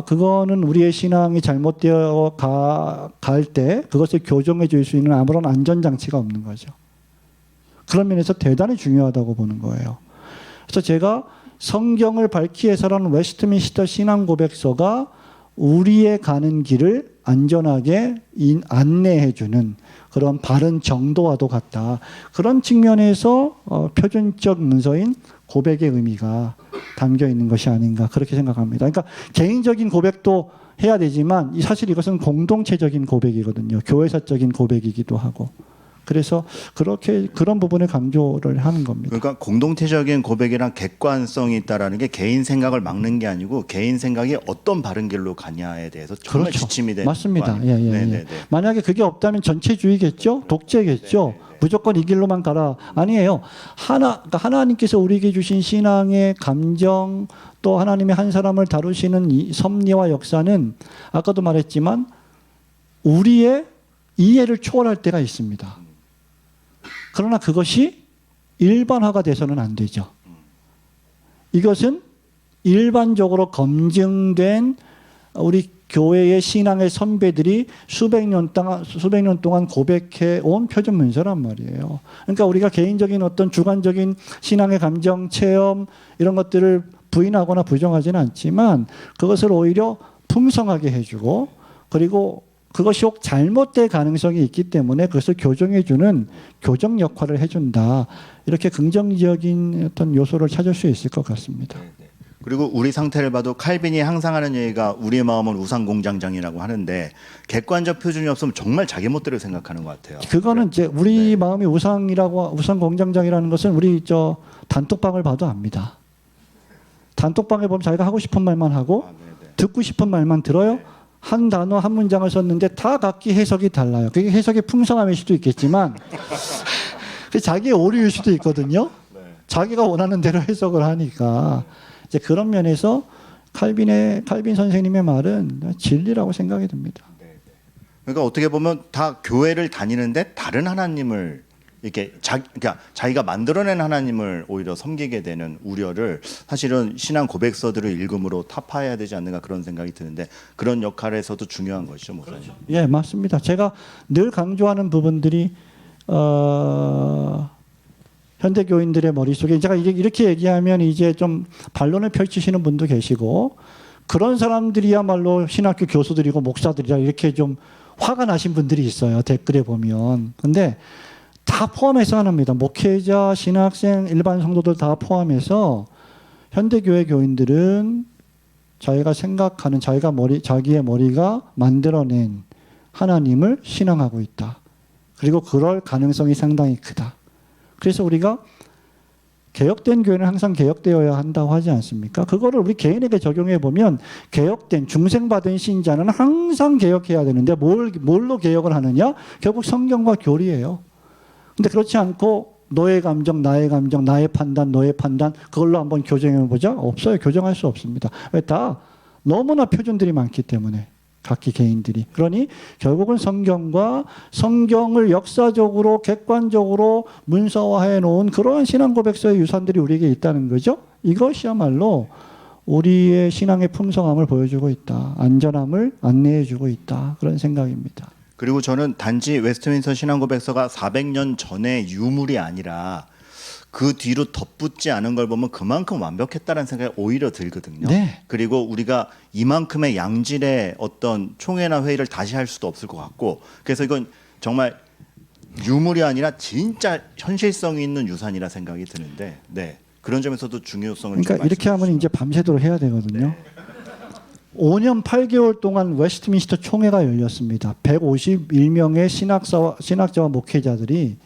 그거는 우리의 신앙이 잘못되어 갈 때 그것을 교정해 줄 수 있는 아무런 안전장치가 없는 거죠. 그런 면에서 대단히 중요하다고 보는 거예요. 그래서 제가 성경을 밝히 해설하는 웨스트민스터 신앙 고백서가 우리의 가는 길을 안전하게 안내해주는 그런 바른 정도와도 같다. 그런 측면에서 표준적 문서인 고백의 의미가 담겨 있는 것이 아닌가 그렇게 생각합니다. 그러니까 개인적인 고백도 해야 되지만 사실 이것은 공동체적인 고백이거든요. 교회사적인 고백이기도 하고. 그래서 그런 부분에 강조를 하는 겁니다. 그러니까 공동체적인 고백이랑 객관성이 있다라는 게 개인 생각을 막는 게 아니고 개인 생각이 어떤 바른 길로 가냐에 대해서 정말 그렇죠. 지침이 되는 맞습니다. 거 아니에요? 예. 만약에 그게 없다면 전체주의겠죠, 독재겠죠. 무조건 이 길로만 가라. 아니에요. 그러니까 하나님께서 우리에게 주신 신앙의 감정, 또 하나님의 한 사람을 다루시는 이 섭리와 역사는 아까도 말했지만 우리의 이해를 초월할 때가 있습니다. 그러나 그것이 일반화가 돼서는 안 되죠. 이것은 일반적으로 검증된 우리 교회의 신앙의 선배들이 수백 년 동안 고백해 온 표준 문서란 말이에요. 그러니까 우리가 개인적인 어떤 주관적인 신앙의 감정, 체험 이런 것들을 부인하거나 부정하지는 않지만 그것을 오히려 풍성하게 해주고, 그리고 그것이 혹 잘못될 가능성이 있기 때문에 그것을 교정해주는 교정 역할을 해준다. 이렇게 긍정적인 어떤 요소를 찾을 수 있을 것 같습니다. 그리고 우리 상태를 봐도 칼빈이 항상 하는 얘기가 우리의 마음은 우상 공장장이라고 하는데 객관적 표준이 없으면 정말 자기 멋대로 생각하는 것 같아요. 그거는 이제 우리 마음이 우상 공장장이라는 것은 우리 단톡방을 봐도 압니다. 단톡방에 보면 자기가 하고 싶은 말만 하고 듣고 싶은 말만 들어요. 한 단어 한 문장을 썼는데 다 각기 해석이 달라요. 그게 해석의 풍성함일 수도 있겠지만 자기의 오류일 수도 있거든요. 자기가 원하는 대로 해석을 하니까 이제 그런 면에서 칼빈 선생님의 말은 진리라고 생각이 듭니다. 그러니까 어떻게 보면 다 교회를 다니는데 다른 하나님을 이렇게 그러니까 자기가 만들어낸 하나님을 오히려 섬기게 되는 우려를 사실은 신앙 고백서들을 읽음으로 타파해야 되지 않는가 그런 생각이 드는데 그런 역할에서도 중요한 것이죠, 목사님. 그렇죠. 예, 맞습니다. 제가 늘 강조하는 부분들이 현대 교인들의 머릿속에 제가 이렇게 얘기하면 이제 좀 반론을 펼치시는 분도 계시고 그런 사람들이야말로 신학교 교수들이고 목사들이라 이렇게 좀 화가 나신 분들이 있어요. 댓글에 보면. 근데 다 포함해서 하나입니다. 목회자, 신학생, 일반 성도들 다 포함해서 현대교회 교인들은 자기가 생각하는 자기의 머리가 만들어낸 하나님을 신앙하고 있다. 그리고 그럴 가능성이 상당히 크다. 그래서 우리가 개혁된 교회는 항상 개혁되어야 한다고 하지 않습니까? 그거를 우리 개인에게 적용해 보면 개혁된 중생받은 신자는 항상 개혁해야 되는데 뭘로 개혁을 하느냐? 결국 성경과 교리예요. 근데 그렇지 않고 너의 감정, 나의 감정, 나의 판단, 너의 판단 그걸로 한번 교정해 보자? 없어요. 교정할 수 없습니다. 왜? 다 너무나 표준들이 많기 때문에 각기 개인들이. 그러니 결국은 성경과 성경을 역사적으로 객관적으로 문서화해 놓은 그러한 신앙 고백서의 유산들이 우리에게 있다는 거죠. 이것이야말로 우리의 신앙의 풍성함을 보여주고 있다. 안전함을 안내해 주고 있다. 그런 생각입니다. 그리고 저는 단지 웨스트민스터 신앙고백서가 400년 전의 유물이 아니라 그 뒤로 덧붙지 않은 걸 보면 그만큼 완벽했다는 생각이 오히려 들거든요. 네. 그리고 우리가 이만큼의 양질의 어떤 총회나 회의를 다시 할 수도 없을 것 같고 그래서 이건 정말 유물이 아니라 진짜 현실성 있는 유산이라 생각이 드는데 네. 그런 점에서도 중요성을 그러니까 이렇게 하면 이제 밤새도록 해야 되거든요. 네. 5년 8개월 동안 웨스트민스터 총회가 열렸습니다. 151명의 신학자와 목회자들이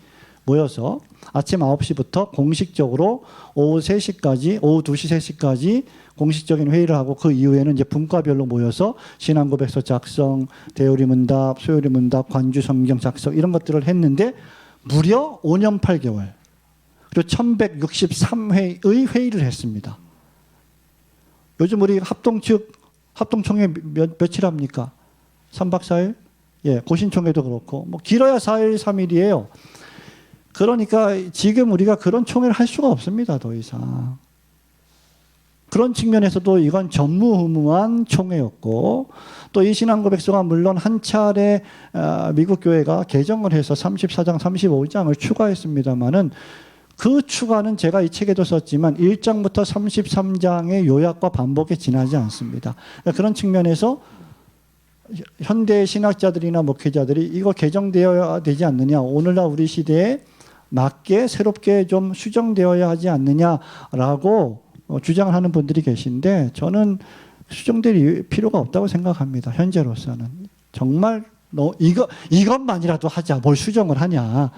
모여서 아침 9시부터 공식적으로 오후 3시까지, 오후 2시, 3시까지 공식적인 회의를 하고 그 이후에는 이제 분과별로 모여서 신앙고백서 작성, 대요리 문답, 소요리 문답, 관주 성경 작성 이런 것들을 했는데 무려 5년 8개월 그리고 1163회의 회의를 했습니다. 요즘 우리 합동총회 며칠 합니까? 3박 4일? 예, 고신총회도 그렇고 뭐 길어야 4일, 3일이에요. 그러니까 지금 우리가 그런 총회를 할 수가 없습니다. 더 이상. 그런 측면에서도 이건 전무후무한 총회였고 또 이 신앙고백서가 물론 한 차례 미국 교회가 개정을 해서 34장, 35장을 추가했습니다마는 그 추가는 제가 이 책에도 썼지만 1장부터 33장의 요약과 반복에 지나지 않습니다. 그런 측면에서 현대 신학자들이나 목회자들이 이거 개정되어야 되지 않느냐, 오늘날 우리 시대에 맞게 새롭게 좀 수정되어야 하지 않느냐라고 주장을 하는 분들이 계신데 저는 수정될 필요가 없다고 생각합니다. 현재로서는. 정말 이것만이라도 하자. 뭘 수정을 하냐.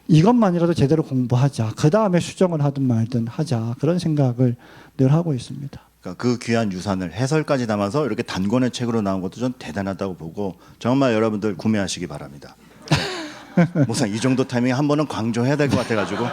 이것만이라도 제대로 공부하자. 그 다음에 수정을 하든 말든 하자. 그런 생각을 늘 하고 있습니다. 그러니까 그 귀한 유산을 해설까지 담아서 이렇게 단권의 책으로 나온 것도 전 대단하다고 보고 정말 여러분들 구매하시기 바랍니다. 네. 목사님 이 정도 타이밍에 한 번은 강조해야 될 것 같아가지고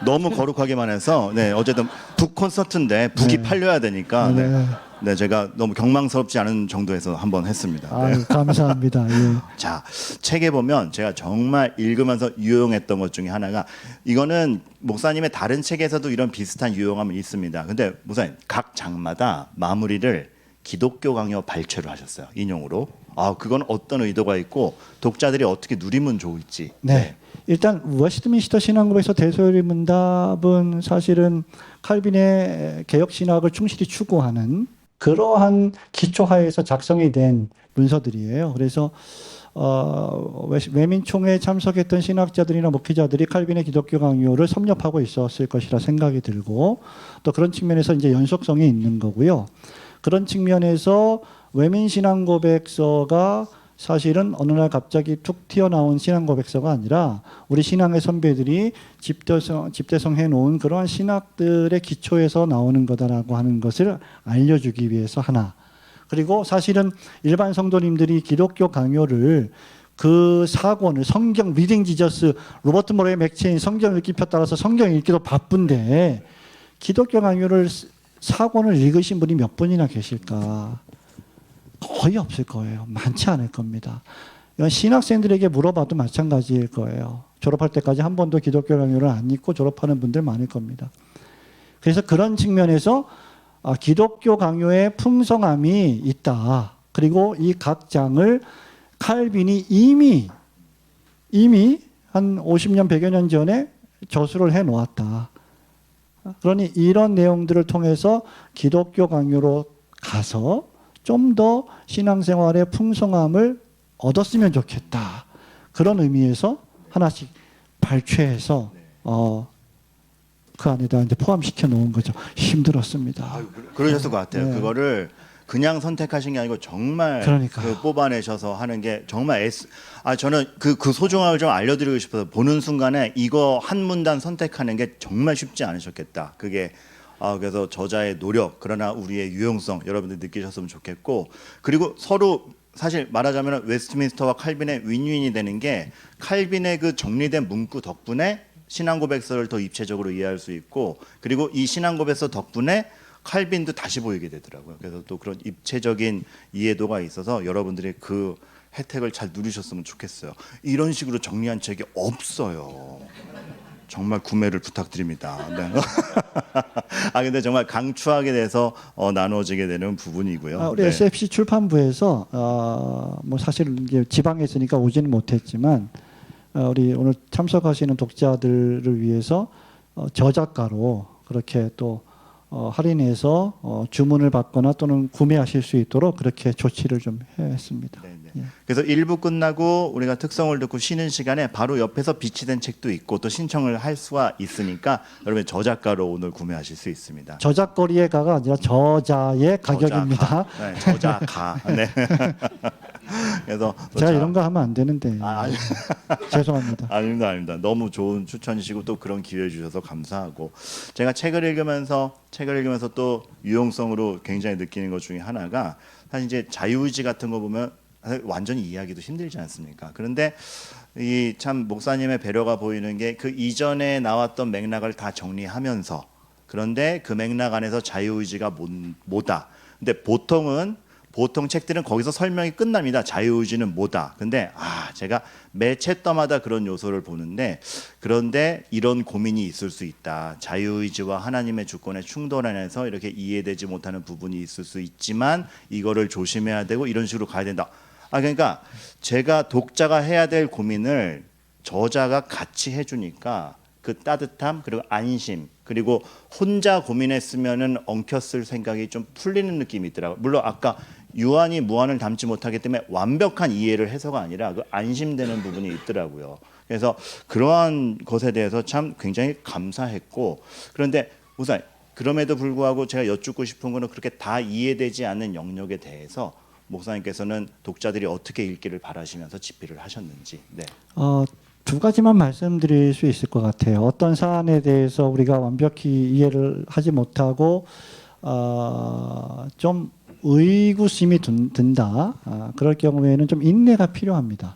너무 거룩하게만 해서 네 어쨌든 북 콘서트인데 북이 네. 팔려야 되니까 네. 네. 네, 제가 너무 경망스럽지 않은 정도에서 한번 했습니다. 네. 아유, 감사합니다. 예. 자, 책에 보면 제가 정말 읽으면서 유용했던 것 중에 하나가 이거는 목사님의 다른 책에서도 이런 비슷한 유용함이 있습니다. 근데 목사님 각 장마다 마무리를 기독교 강요 발췌로 하셨어요. 인용으로. 아, 그건 어떤 의도가 있고 독자들이 어떻게 누리면 좋을지. 네. 일단 웨스트민스터 신앙고백서 대소요리 문답은 사실은 칼빈의 개혁 신학을 충실히 추구하는 그러한 기초하에서 작성이 된 문서들이에요. 그래서 외민총회에 참석했던 신학자들이나 목회자들이 칼빈의 기독교 강요를 섭렵하고 있었을 것이라 생각이 들고 또 그런 측면에서 이제 연속성이 있는 거고요. 그런 측면에서 외민신앙고백서가 사실은 어느 날 갑자기 툭 튀어나온 신앙고백서가 아니라 우리 신앙의 선배들이 집대성 해놓은 그러한 신학들의 기초에서 나오는 거다라고 하는 것을 알려주기 위해서 하나. 그리고 사실은 일반 성도님들이 기독교 강요를 그 사권을 성경 리딩 지저스 로버트 모레이 맥체인 성경 읽기 표 따라서 성경 읽기도 바쁜데 기독교 강요를 사권을 읽으신 분이 몇 분이나 계실까? 거의 없을 거예요. 많지 않을 겁니다. 이건 신학생들에게 물어봐도 마찬가지일 거예요. 졸업할 때까지 한 번도 기독교 강요를 안 읽고 졸업하는 분들 많을 겁니다. 그래서 그런 측면에서 기독교 강요의 풍성함이 있다. 그리고 이 각 장을 칼빈이 이미 한 50년, 100여 년 전에 저술을 해 놓았다. 그러니 이런 내용들을 통해서 기독교 강요로 가서 좀 더 신앙생활의 풍성함을 얻었으면 좋겠다. 그런 의미에서 하나씩 발췌해서 그 안에다 이제 포함시켜 놓은 거죠. 힘들었습니다. 그러셨을 것 같아요. 네. 그거를 그냥 선택하신 게 아니고 정말 그러니까요. 그 뽑아내셔서 하는 게 정말 저는 그 소중함을 좀 알려드리고 싶어서 보는 순간에 이거 한 문단 선택하는 게 정말 쉽지 않으셨겠다. 그게 그래서 저자의 노력, 그러나 우리의 유용성 여러분들 느끼셨으면 좋겠고, 그리고 서로 사실 말하자면 웨스트민스터와 칼빈의 윈윈이 되는 게 칼빈의 그 정리된 문구 덕분에 신앙고백서를 더 입체적으로 이해할 수 있고, 그리고 이 신앙고백서 덕분에 칼빈도 다시 보이게 되더라고요. 그래서 또 그런 입체적인 이해도가 있어서 여러분들이 그 혜택을 잘 누리셨으면 좋겠어요. 이런 식으로 정리한 책이 없어요. 정말 구매를 부탁드립니다. 네. 근데 정말 강추하게 돼서 나눠지게 되는 부분이고요. 우리 네. SFC 출판부에서 뭐 사실 이제 지방에 있으니까 오지는 못했지만 우리 오늘 참석하시는 독자들을 위해서 저작가로 그렇게 또 할인해서 주문을 받거나 또는 구매하실 수 있도록 그렇게 조치를 좀 했습니다. 네네. 예. 그래서 1부 끝나고 우리가 특성을 듣고 쉬는 시간에 바로 옆에서 비치된 책도 있고 또 신청을 할 수가 있으니까 여러분 저작가로 오늘 구매하실 수 있습니다. 저작거리의 가가 아니라 저자의 가격입니다. 네, 저자가. 네. 그래서 제가 이런 거 하면 안 되는데 아니. 죄송합니다. 아닙니다. 너무 좋은 추천이시고 또 그런 기회 주셔서 감사하고, 제가 책을 읽으면서 또 유용성으로 굉장히 느끼는 것 중에 하나가 사실 이제 자유의지 같은 거 보면 완전히 이해하기도 힘들지 않습니까? 그런데 이 참 목사님의 배려가 보이는 게 그 이전에 나왔던 맥락을 다 정리하면서, 그런데 그 맥락 안에서 자유의지가 뭐다. 근데 보통 책들은 거기서 설명이 끝납니다. 자유의지는 뭐다. 근데 제가 매 챕터마다 그런 요소를 보는데, 그런데 이런 고민이 있을 수 있다. 자유의지와 하나님의 주권의 충돌 안에서 이렇게 이해되지 못하는 부분이 있을 수 있지만 이거를 조심해야 되고 이런 식으로 가야 된다. 그러니까 제가 독자가 해야 될 고민을 저자가 같이 해주니까 그 따뜻함, 그리고 안심, 그리고 혼자 고민했으면은 엉켰을 생각이 좀 풀리는 느낌이 있더라고요. 물론 아까 유한이 무한을 담지 못하기 때문에 완벽한 이해를 해서가 아니라 그 안심되는 부분이 있더라고요. 그래서 그러한 것에 대해서 참 굉장히 감사했고, 그런데 우선 그럼에도 불구하고 제가 여쭙고 싶은 거는 그렇게 다 이해되지 않는 영역에 대해서 목사님께서는 독자들이 어떻게 읽기를 바라시면서 집필을 하셨는지. 네. 두 가지만 말씀드릴 수 있을 것 같아요. 어떤 사안에 대해서 우리가 완벽히 이해를 하지 못하고 좀 의구심이 든다. 그럴 경우에는 좀 인내가 필요합니다.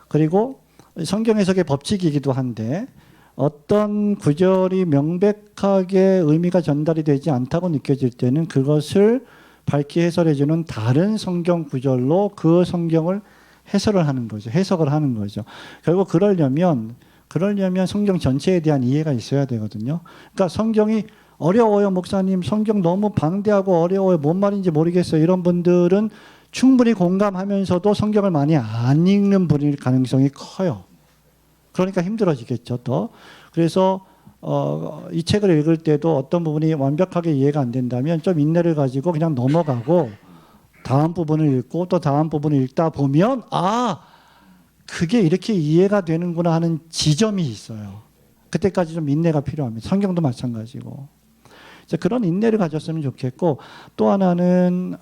그리고 성경 해석의 법칙이기도 한데 어떤 구절이 명백하게 의미가 전달이 되지 않다고 느껴질 때는 그것을 밝히 해설해주는 다른 성경 구절로 그 성경을 해석을 하는 거죠. 결국 그러려면 성경 전체에 대한 이해가 있어야 되거든요. 그러니까 성경이 어려워요, 목사님. 성경 너무 방대하고 어려워요. 뭔 말인지 모르겠어요. 이런 분들은 충분히 공감하면서도 성경을 많이 안 읽는 분일 가능성이 커요. 그러니까 힘들어지겠죠, 또. 그래서 이 책을 읽을 때도 어떤 부분이 완벽하게 이해가 안 된다면 좀 인내를 가지고 그냥 넘어가고 다음 부분을 읽고 또 다음 부분을 읽다 보면 그게 이렇게 이해가 되는구나 하는 지점이 있어요. 그때까지 좀 인내가 필요합니다. 성경도 마찬가지고. 그런 인내를 가졌으면 좋겠고, 또 하나는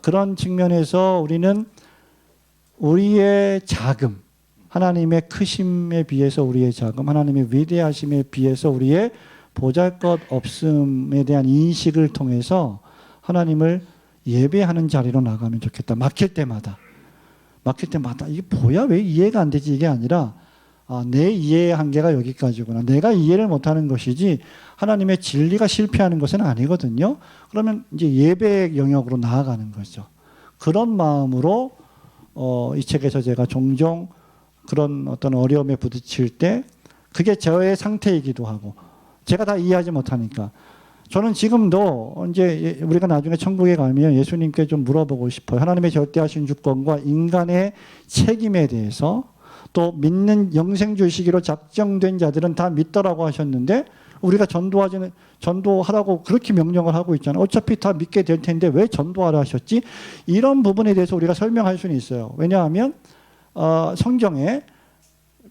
그런 측면에서 우리는 우리의 자금, 하나님의 크심에 비해서 우리의 자금, 하나님의 위대하심에 비해서 우리의 보잘것없음에 대한 인식을 통해서 하나님을 예배하는 자리로 나가면 좋겠다. 막힐 때마다 이게 뭐야, 왜 이해가 안 되지, 이게 아니라 내 이해의 한계가 여기까지구나. 내가 이해를 못하는 것이지 하나님의 진리가 실패하는 것은 아니거든요. 그러면 이제 예배의 영역으로 나아가는 거죠. 그런 마음으로 이 책에서 제가 종종 그런 어떤 어려움에 부딪힐 때 그게 저의 상태이기도 하고 제가 다 이해하지 못하니까 저는 지금도 이제 우리가 나중에 천국에 가면 예수님께 좀 물어보고 싶어요. 하나님의 절대하신 주권과 인간의 책임에 대해서 또 믿는 영생주의시기로 작정된 자들은 다 믿더라고 하셨는데 우리가 전도하라고 그렇게 명령을 하고 있잖아요. 어차피 다 믿게 될 텐데 왜 전도하라 하셨지? 이런 부분에 대해서 우리가 설명할 수는 있어요. 왜냐하면 성경에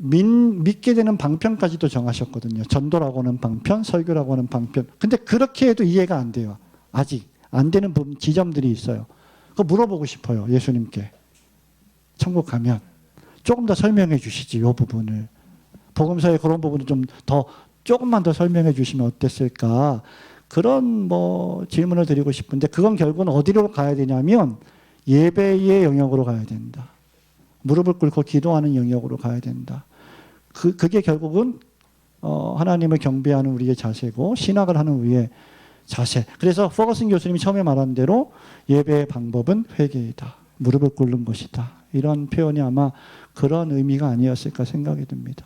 믿게 되는 방편까지도 정하셨거든요. 전도라고 하는 방편, 설교라고 하는 방편. 근데 그렇게 해도 이해가 안 돼요. 아직 안 되는 지점들이 있어요. 그거 물어보고 싶어요. 예수님께. 천국 가면 조금 더 설명해 주시지, 이 부분을. 복음서에 그런 부분을 조금만 더 설명해 주시면 어땠을까? 그런 질문을 드리고 싶은데 그건 결국은 어디로 가야 되냐면 예배의 영역으로 가야 된다. 무릎을 꿇고 기도하는 영역으로 가야 된다. 그게 결국은 하나님을 경배하는 우리의 자세고 신학을 하는 우리의 자세. 그래서 퍼거슨 교수님이 처음에 말한 대로 예배의 방법은 회개이다. 무릎을 꿇는 것이다. 이런 표현이 아마 그런 의미가 아니었을까 생각이 듭니다.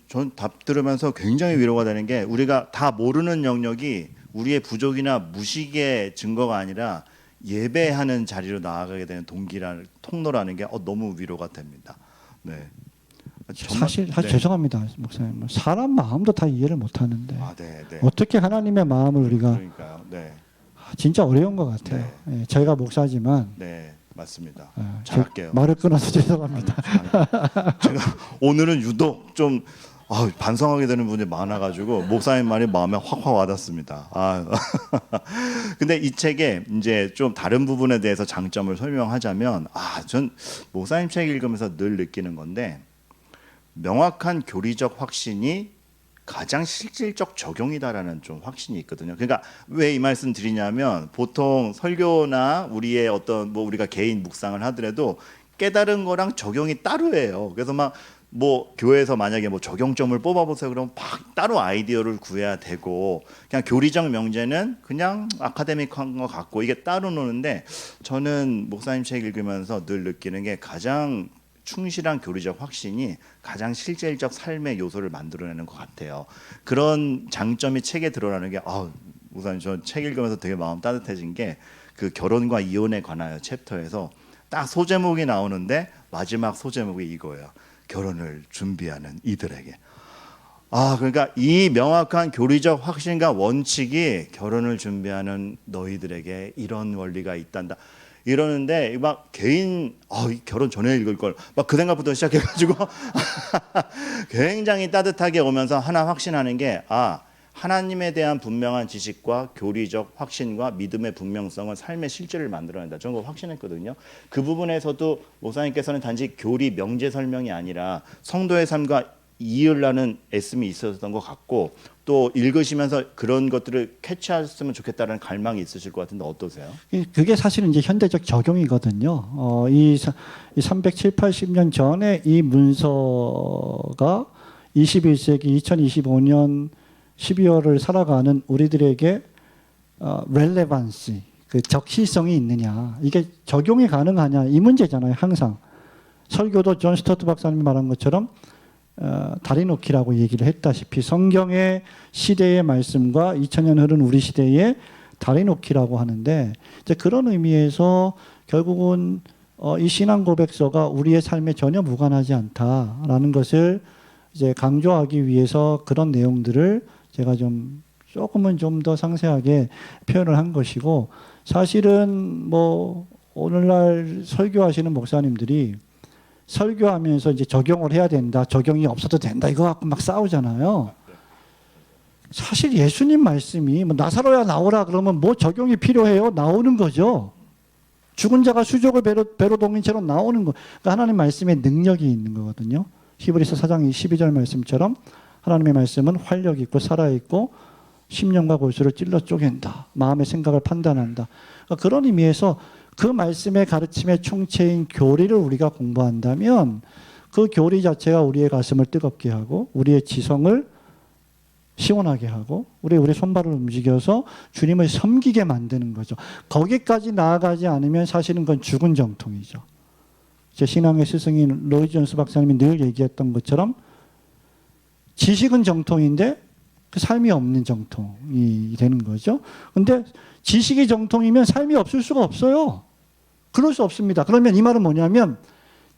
전 답 들으면서 굉장히 위로가 되는 게 우리가 다 모르는 영역이 우리의 부족이나 무식의 증거가 아니라 예배하는 자리로 나아가게 되는 통로라는 게 너무 위로가 됩니다. 네. 사실 네. 죄송합니다, 목사님. 사람 마음도 다 이해를 못 하는데 네. 어떻게 하나님의 마음을 우리가 그러니까요. 네. 진짜 어려운 것 같아요. 네. 저희가 목사지만 네, 맞습니다. 네, 잘할게요. 말을 끊어서 죄송합니다. 제가 오늘은 유독 좀 반성하게 되는 분이 많아가지고 목사님 말이 마음에 확 와닿습니다. 근데 이 책에 이제 좀 다른 부분에 대해서 장점을 설명하자면, 전 목사님 책 읽으면서 늘 느끼는 건데 명확한 교리적 확신이 가장 실질적 적용이다라는 좀 확신이 있거든요. 그러니까 왜 이 말씀 드리냐면 보통 설교나 우리의 어떤 우리가 개인 묵상을 하더라도 깨달은 거랑 적용이 따로예요. 그래서 교회에서 만약에 적용점을 뽑아보세요. 그러면 따로 아이디어를 구해야 되고 그냥 교리적 명제는 그냥 아카데믹한 것 같고 이게 따로 노는데 저는 목사님 책 읽으면서 늘 느끼는 게 가장 충실한 교리적 확신이 가장 실질적 삶의 요소를 만들어내는 것 같아요. 그런 장점이 책에 드러나는 게 목사님 저 책 읽으면서 되게 마음 따뜻해진 게 그 결혼과 이혼에 관하여 챕터에서 딱 소제목이 나오는데 마지막 소제목이 이거예요. 결혼을 준비하는 이들에게. 그러니까 이 명확한 교리적 확신과 원칙이 결혼을 준비하는 너희들에게 이런 원리가 있단다. 이러는데 개인 이 결혼 전에 읽을 걸 그 생각부터 시작해가지고 굉장히 따뜻하게 오면서 하나 확신하는 게 하나님에 대한 분명한 지식과 교리적 확신과 믿음의 분명성은 삶의 실제를 만들어낸다. 저는 그거 확신했거든요. 그 부분에서도 목사님께서는 단지 교리 명제 설명이 아니라 성도의 삶과 이으려는 애씀이 있었던 것 같고 또 읽으시면서 그런 것들을 캐치하셨으면 좋겠다는 갈망이 있으실 것 같은데 어떠세요? 그게 사실은 이제 현대적 적용이거든요. 이 370, 80년 전에 이 문서가 21세기 2025년 12월을 살아가는 우리들에게 렐레반시, 그 적시성이 있느냐, 이게 적용이 가능하냐 이 문제잖아요. 항상 설교도 존 스토트 박사님이 말한 것처럼 다리 놓기라고 얘기를 했다시피 성경의 시대의 말씀과 2000년 흐른 우리 시대의 다리 놓기라고 하는데 이제 그런 의미에서 결국은 이 신앙 고백서가 우리의 삶에 전혀 무관하지 않다라는 것을 이제 강조하기 위해서 그런 내용들을 제가 조금은 좀 더 상세하게 표현을 한 것이고 사실은 오늘날 설교하시는 목사님들이 설교하면서 이제 적용을 해야 된다, 적용이 없어도 된다 이거 갖고 막 싸우잖아요. 사실 예수님 말씀이 나사로야 나오라 그러면 적용이 필요해요? 나오는 거죠. 죽은 자가 수족을 배로 동인 채로 나오는 거. 그러니까 하나님 말씀에 능력이 있는 거거든요. 히브리서 4장 12절 말씀처럼 하나님의 말씀은 활력 있고 살아있고 심령과 골수를 찔러 쪼갠다. 마음의 생각을 판단한다. 그러니까 그런 의미에서 그 말씀의 가르침의 총체인 교리를 우리가 공부한다면 그 교리 자체가 우리의 가슴을 뜨겁게 하고 우리의 지성을 시원하게 하고 우리 손발을 움직여서 주님을 섬기게 만드는 거죠. 거기까지 나아가지 않으면 사실은 그건 죽은 정통이죠. 제 신앙의 스승인 로이 존스 박사님이 늘 얘기했던 것처럼 지식은 정통인데 그 삶이 없는 정통이 되는 거죠. 근데 지식이 정통이면 삶이 없을 수가 없어요. 그럴 수 없습니다. 그러면 이 말은 뭐냐면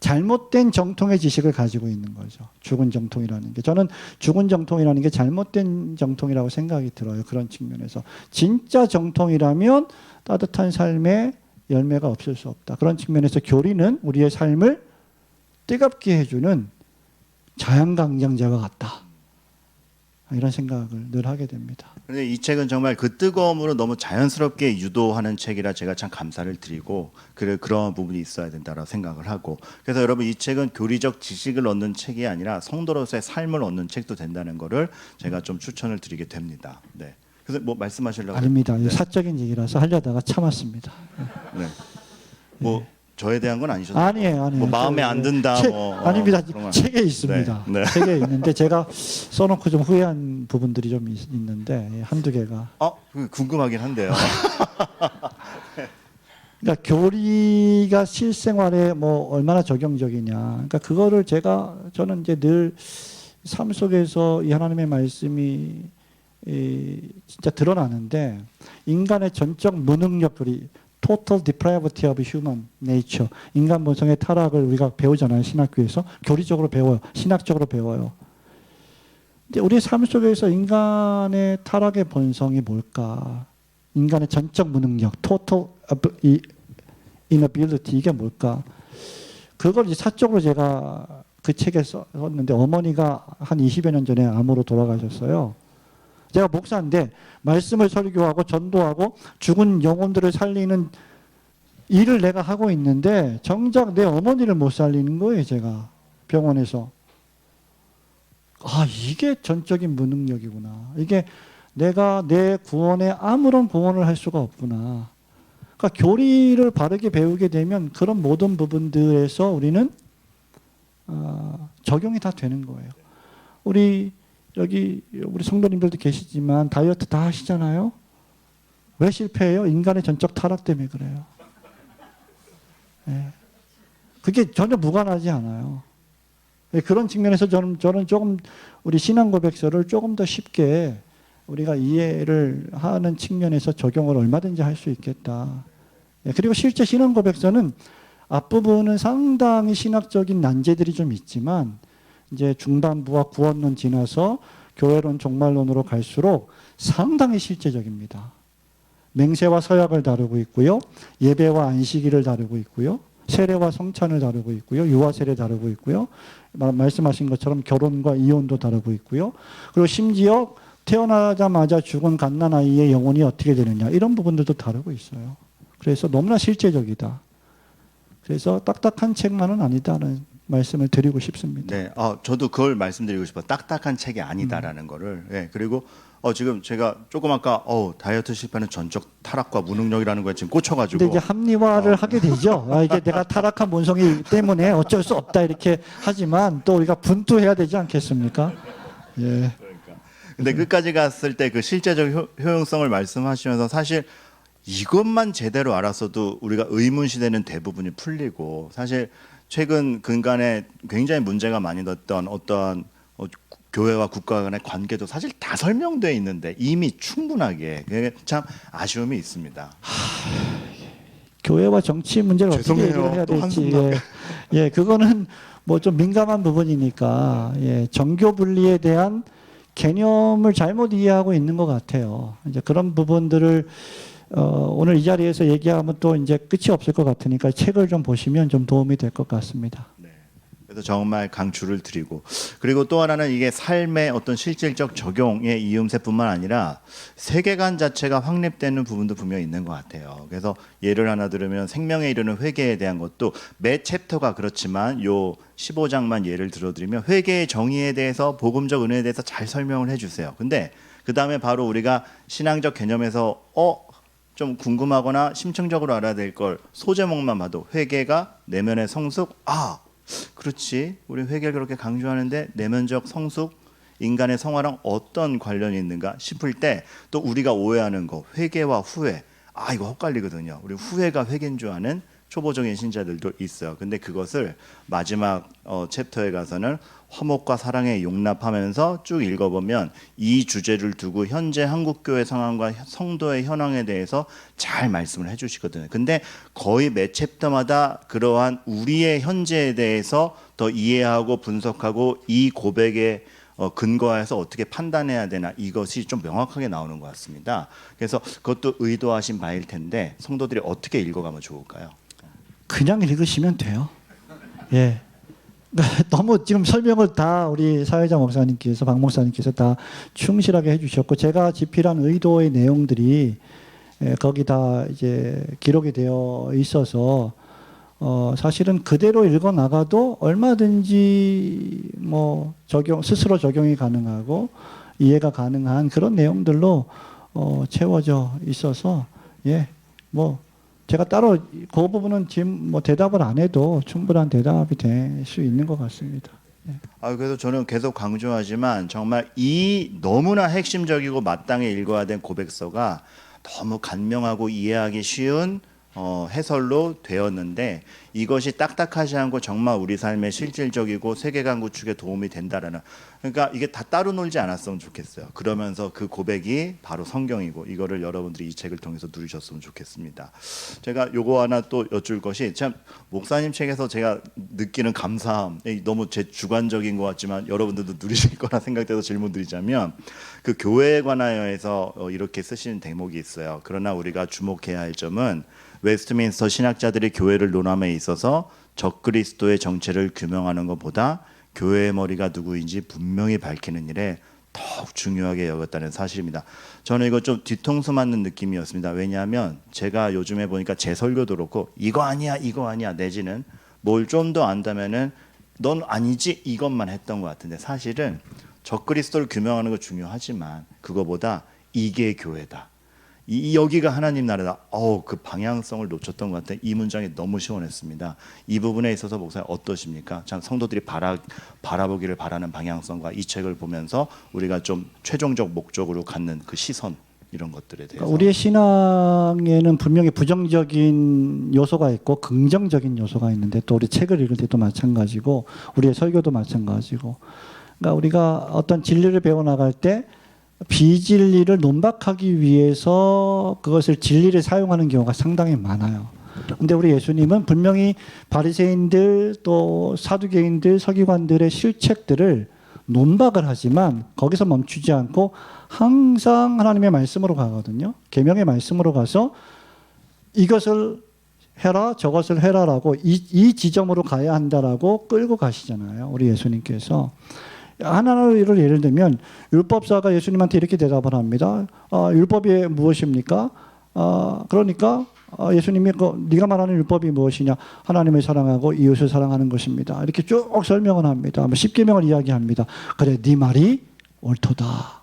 잘못된 정통의 지식을 가지고 있는 거죠. 죽은 정통이라는 게. 저는 죽은 정통이라는 게 잘못된 정통이라고 생각이 들어요. 그런 측면에서. 진짜 정통이라면 따뜻한 삶의 열매가 없을 수 없다. 그런 측면에서 교리는 우리의 삶을 뜨겁게 해주는 자연강장제와 같다. 이런 생각을 늘 하게 됩니다. 그런데 이 책은 정말 그 뜨거움으로 너무 자연스럽게 유도하는 책이라 제가 참 감사를 드리고 그런 부분이 있어야 된다고 생각을 하고 그래서 여러분 이 책은 교리적 지식을 얻는 책이 아니라 성도로서의 삶을 얻는 책도 된다는 거를 제가 좀 추천을 드리게 됩니다. 네. 그래서 뭐 말씀하시려고 아닙니다. 네. 사적인 얘기라서 하려다가 참았습니다. 네. 뭐 저에 대한 건 아니셔도 아니에요. 뭐 마음에 안 든다 아닙니다. 그런 건 책에 있습니다. 네. 네. 책에 있는데 제가 써놓고 좀 후회한 부분들이 좀 있는데 한두 개가. 궁금하긴 한데요. 그러니까 교리가 실생활에 뭐 얼마나 적용적이냐. 그러니까 그거를 저는 이제 늘 삶 속에서 이 하나님의 말씀이 진짜 드러나는데 인간의 전적 무능력 total depravity of human nature. 인간 본성의 타락을 우리가 배우잖아요. 신학교에서. 교리적으로 배워요. 신학적으로 배워요. 근데 우리 삶 속에서 인간의 타락의 본성이 뭘까? 인간의 전적 무능력, total inability 이게 뭘까? 그걸 이제 사적으로 제가 그 책에 썼는데 어머니가 한 20여 년 전에 암으로 돌아가셨어요. 제가 목사인데 말씀을 설교하고 전도하고 죽은 영혼들을 살리는 일을 내가 하고 있는데 정작 내 어머니를 못 살리는 거예요. 제가 병원에서. 이게 전적인 무능력이구나. 이게 내가 내 구원에 아무런 공헌을 할 수가 없구나. 그러니까 교리를 바르게 배우게 되면 그런 모든 부분들에서 우리는 적용이 다 되는 거예요. 여기 우리 성도님들도 계시지만 다이어트 다 하시잖아요. 왜 실패해요? 인간의 전적 타락 때문에 그래요. 네. 그게 전혀 무관하지 않아요. 네, 그런 측면에서 저는 조금 우리 신앙 고백서를 조금 더 쉽게 우리가 이해를 하는 측면에서 적용을 얼마든지 할 수 있겠다. 네, 그리고 실제 신앙 고백서는 앞부분은 상당히 신학적인 난제들이 좀 있지만 이제 중반부와 구원론 지나서 교회론 종말론으로 갈수록 상당히 실제적입니다. 맹세와 서약을 다루고 있고요. 예배와 안식일을 다루고 있고요. 세례와 성찬을 다루고 있고요. 유아세례 다루고 있고요. 말씀하신 것처럼 결혼과 이혼도 다루고 있고요. 그리고 심지어 태어나자마자 죽은 갓난아이의 영혼이 어떻게 되느냐 이런 부분들도 다루고 있어요. 그래서 너무나 실제적이다. 그래서 딱딱한 책만은 아니다는 말씀을 드리고 싶습니다. 네, 저도 그걸 말씀드리고 싶어요. 딱딱한 책이 아니다라는 거를. 네, 그리고 지금 제가 조금 아까 다이어트 실패는 전적 타락과 무능력이라는 거에 지금 꽂혀가지고. 근데 이제 합리화를 하게 되죠. 이게 내가 타락한 본성이 때문에 어쩔 수 없다 이렇게 하지만 또 우리가 분투해야 되지 않겠습니까? 예. 근데 끝까지 갔을 때 그 실제적 효용성을 말씀하시면서 사실 이것만 제대로 알았어도 우리가 의문시되는 대부분이 풀리고 사실 최근 근간에 굉장히 문제가 많이 됐던 어떠한 교회와 국가 간의 관계도 사실 다 설명되어 있는데 이미 충분하게 그게 참 아쉬움이 있습니다. 교회와 정치 문제를 죄송해요. 어떻게 얘기를 해야 또 될지 그거는 뭐 좀 민감한 부분이니까 정교 분리에 대한 개념을 잘못 이해하고 있는 것 같아요. 이제 그런 부분들을 오늘 이 자리에서 얘기하면 또 이제 끝이 없을 것 같으니까 책을 좀 보시면 좀 도움이 될 것 같습니다. 네. 그래서 정말 강추를 드리고 그리고 또 하나는 이게 삶의 어떤 실질적 적용의 이음새뿐만 아니라 세계관 자체가 확립되는 부분도 분명히 있는 것 같아요. 그래서 예를 하나 들으면 생명에 이르는 회개에 대한 것도 매 챕터가 그렇지만 요 15장만 예를 들어드리면 회개의 정의에 대해서 복음적 은혜에 대해서 잘 설명을 해주세요. 근데 그 다음에 바로 우리가 신앙적 개념에서 좀 궁금하거나 심층적으로 알아야 될 걸 소제목만 봐도 회개가 내면의 성숙 그렇지 우리 회개를 그렇게 강조하는데 내면적 성숙 인간의 성화랑 어떤 관련이 있는가 싶을 때 또 우리가 오해하는 거 회개와 후회 이거 헛갈리거든요. 우리 후회가 회개인 줄 아는 초보적인 신자들도 있어요. 근데 그것을 마지막 챕터에 가서는 화목과 사랑에 용납하면서 쭉 읽어보면 이 주제를 두고 현재 한국교회 상황과 성도의 현황에 대해서 잘 말씀을 해주시거든요. 근데 거의 매 챕터마다 그러한 우리의 현재에 대해서 더 이해하고 분석하고 이 고백에 근거해서 어떻게 판단해야 되나 이것이 좀 명확하게 나오는 것 같습니다. 그래서 그것도 의도하신 바일 텐데 성도들이 어떻게 읽어가면 좋을까요? 그냥 읽으시면 돼요. 예. 너무 지금 설명을 다 우리 사회자 목사님께서 박 목사님께서 다 충실하게 해주셨고 제가 집필한 의도의 내용들이 거기 다 이제 기록이 되어 있어서 사실은 그대로 읽어 나가도 얼마든지 뭐 스스로 적용이 가능하고 이해가 가능한 그런 내용들로 채워져 있어서 제가 따로 그 부분은 지금 대답을 안 해도 충분한 대답이 될 수 있는 것 같습니다. 그래서 저는 계속 강조하지만 정말 이 너무나 핵심적이고 마땅히 읽어야 된 고백서가 너무 간명하고 이해하기 쉬운 해설로 되었는데 이것이 딱딱하지 않고 정말 우리 삶에 실질적이고 세계관 구축에 도움이 된다라는 그러니까 이게 다 따로 놀지 않았으면 좋겠어요. 그러면서 그 고백이 바로 성경이고 이거를 여러분들이 이 책을 통해서 누리셨으면 좋겠습니다. 제가 요거 하나 또 여쭐 것이 참 목사님 책에서 제가 느끼는 감사함 너무 제 주관적인 것 같지만 여러분들도 누리실 거라 생각돼서 질문 드리자면 그 교회에 관하여서 이렇게 쓰시는 대목이 있어요. 그러나 우리가 주목해야 할 점은 웨스트민스터 신학자들이 교회를 논함에 있어서 적그리스도의 정체를 규명하는 것보다 교회의 머리가 누구인지 분명히 밝히는 일에 더욱 중요하게 여겼다는 사실입니다. 저는 이거 좀 뒤통수 맞는 느낌이었습니다. 왜냐하면 제가 요즘에 보니까 제 설교도 그렇고 이거 아니야 내지는 뭘 좀 더 안다면은 넌 아니지 이것만 했던 것 같은데 사실은 적그리스도를 규명하는 거 중요하지만 그거보다 이게 교회다. 여기가 하나님 나라다. 그 방향성을 놓쳤던 것 같아요. 이 문장이 너무 시원했습니다. 이 부분에 있어서 목사님 어떠십니까? 참 성도들이 바라보기를 바라는 방향성과 이 책을 보면서 우리가 좀 최종적 목적으로 갖는 그 시선 이런 것들에 대해서 우리의 신앙에는 분명히 부정적인 요소가 있고 긍정적인 요소가 있는데 또 우리 책을 읽을 때도 마찬가지고 우리의 설교도 마찬가지고 그러니까 우리가 어떤 진리를 배워나갈 때 비진리를 논박하기 위해서 그것을 진리를 사용하는 경우가 상당히 많아요. 근데 우리 예수님은 분명히 바리새인들 또 사두개인들 서기관들의 실책들을 논박을 하지만 거기서 멈추지 않고 항상 하나님의 말씀으로 가거든요. 계명의 말씀으로 가서 이것을 해라 저것을 해라라고 이 지점으로 가야 한다라고 끌고 가시잖아요. 우리 예수님께서. 하나를 예를 들면 율법사가 예수님한테 이렇게 대답을 합니다. 율법이 무엇입니까? 그러니까 예수님이 네가 말하는 율법이 무엇이냐? 하나님을 사랑하고 이웃을 사랑하는 것입니다. 이렇게 쭉 설명을 합니다. 10계명을 이야기합니다. 그래 네 말이 옳도다.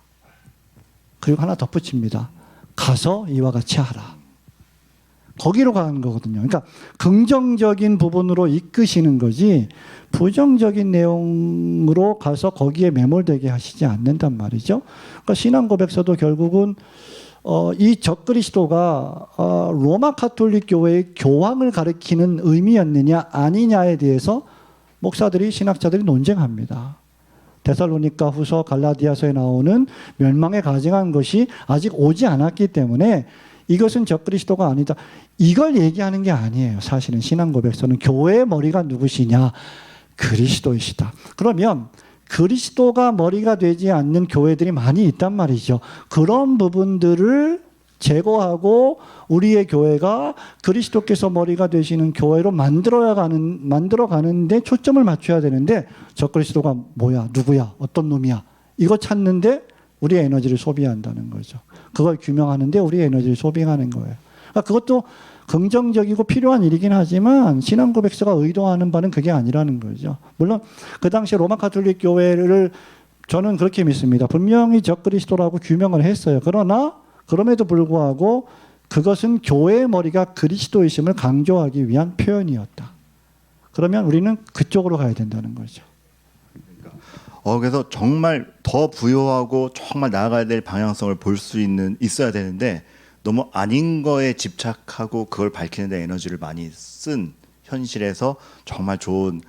그리고 하나 덧붙입니다. 가서 이와 같이 하라. 거기로 가는 거거든요. 그러니까 긍정적인 부분으로 이끄시는 거지 부정적인 내용으로 가서 거기에 매몰되게 하시지 않는단 말이죠. 그러니까 신앙 고백서도 결국은 이 적그리스도가 로마 가톨릭 교회의 교황을 가리키는 의미였느냐 아니냐에 대해서 목사들이 신학자들이 논쟁합니다. 데살로니가 후서 갈라디아서에 나오는 멸망에 가증한 것이 아직 오지 않았기 때문에 이것은 적그리스도가 아니다. 이걸 얘기하는 게 아니에요. 사실은 신앙 고백서는 교회의 머리가 누구시냐? 그리스도이시다. 그러면 그리스도가 머리가 되지 않는 교회들이 많이 있단 말이죠. 그런 부분들을 제거하고 우리의 교회가 그리스도께서 머리가 되시는 교회로 만들어 가는데 초점을 맞춰야 되는데 적그리스도가 뭐야? 누구야? 어떤 놈이야? 이거 찾는데 우리의 에너지를 소비한다는 거죠. 그걸 규명하는데 우리의 에너지를 소비하는 거예요. 그러니까 그것도 긍정적이고 필요한 일이긴 하지만 신앙 고백서가 의도하는 바는 그게 아니라는 거죠. 물론 그 당시 로마 가톨릭 교회를 저는 그렇게 믿습니다. 분명히 적그리스도라고 규명을 했어요. 그러나 그럼에도 불구하고 그것은 교회의 머리가 그리스도이심을 강조하기 위한 표현이었다. 그러면 우리는 그쪽으로 가야 된다는 거죠. 그래서 정말 더 부여하고 정말 나아가야 될 방향성을 볼 수 있어야 되는데 너무 아닌 거에 집착하고 그걸 밝히는 데 에너지를 많이 쓴 현실에서 정말 좋은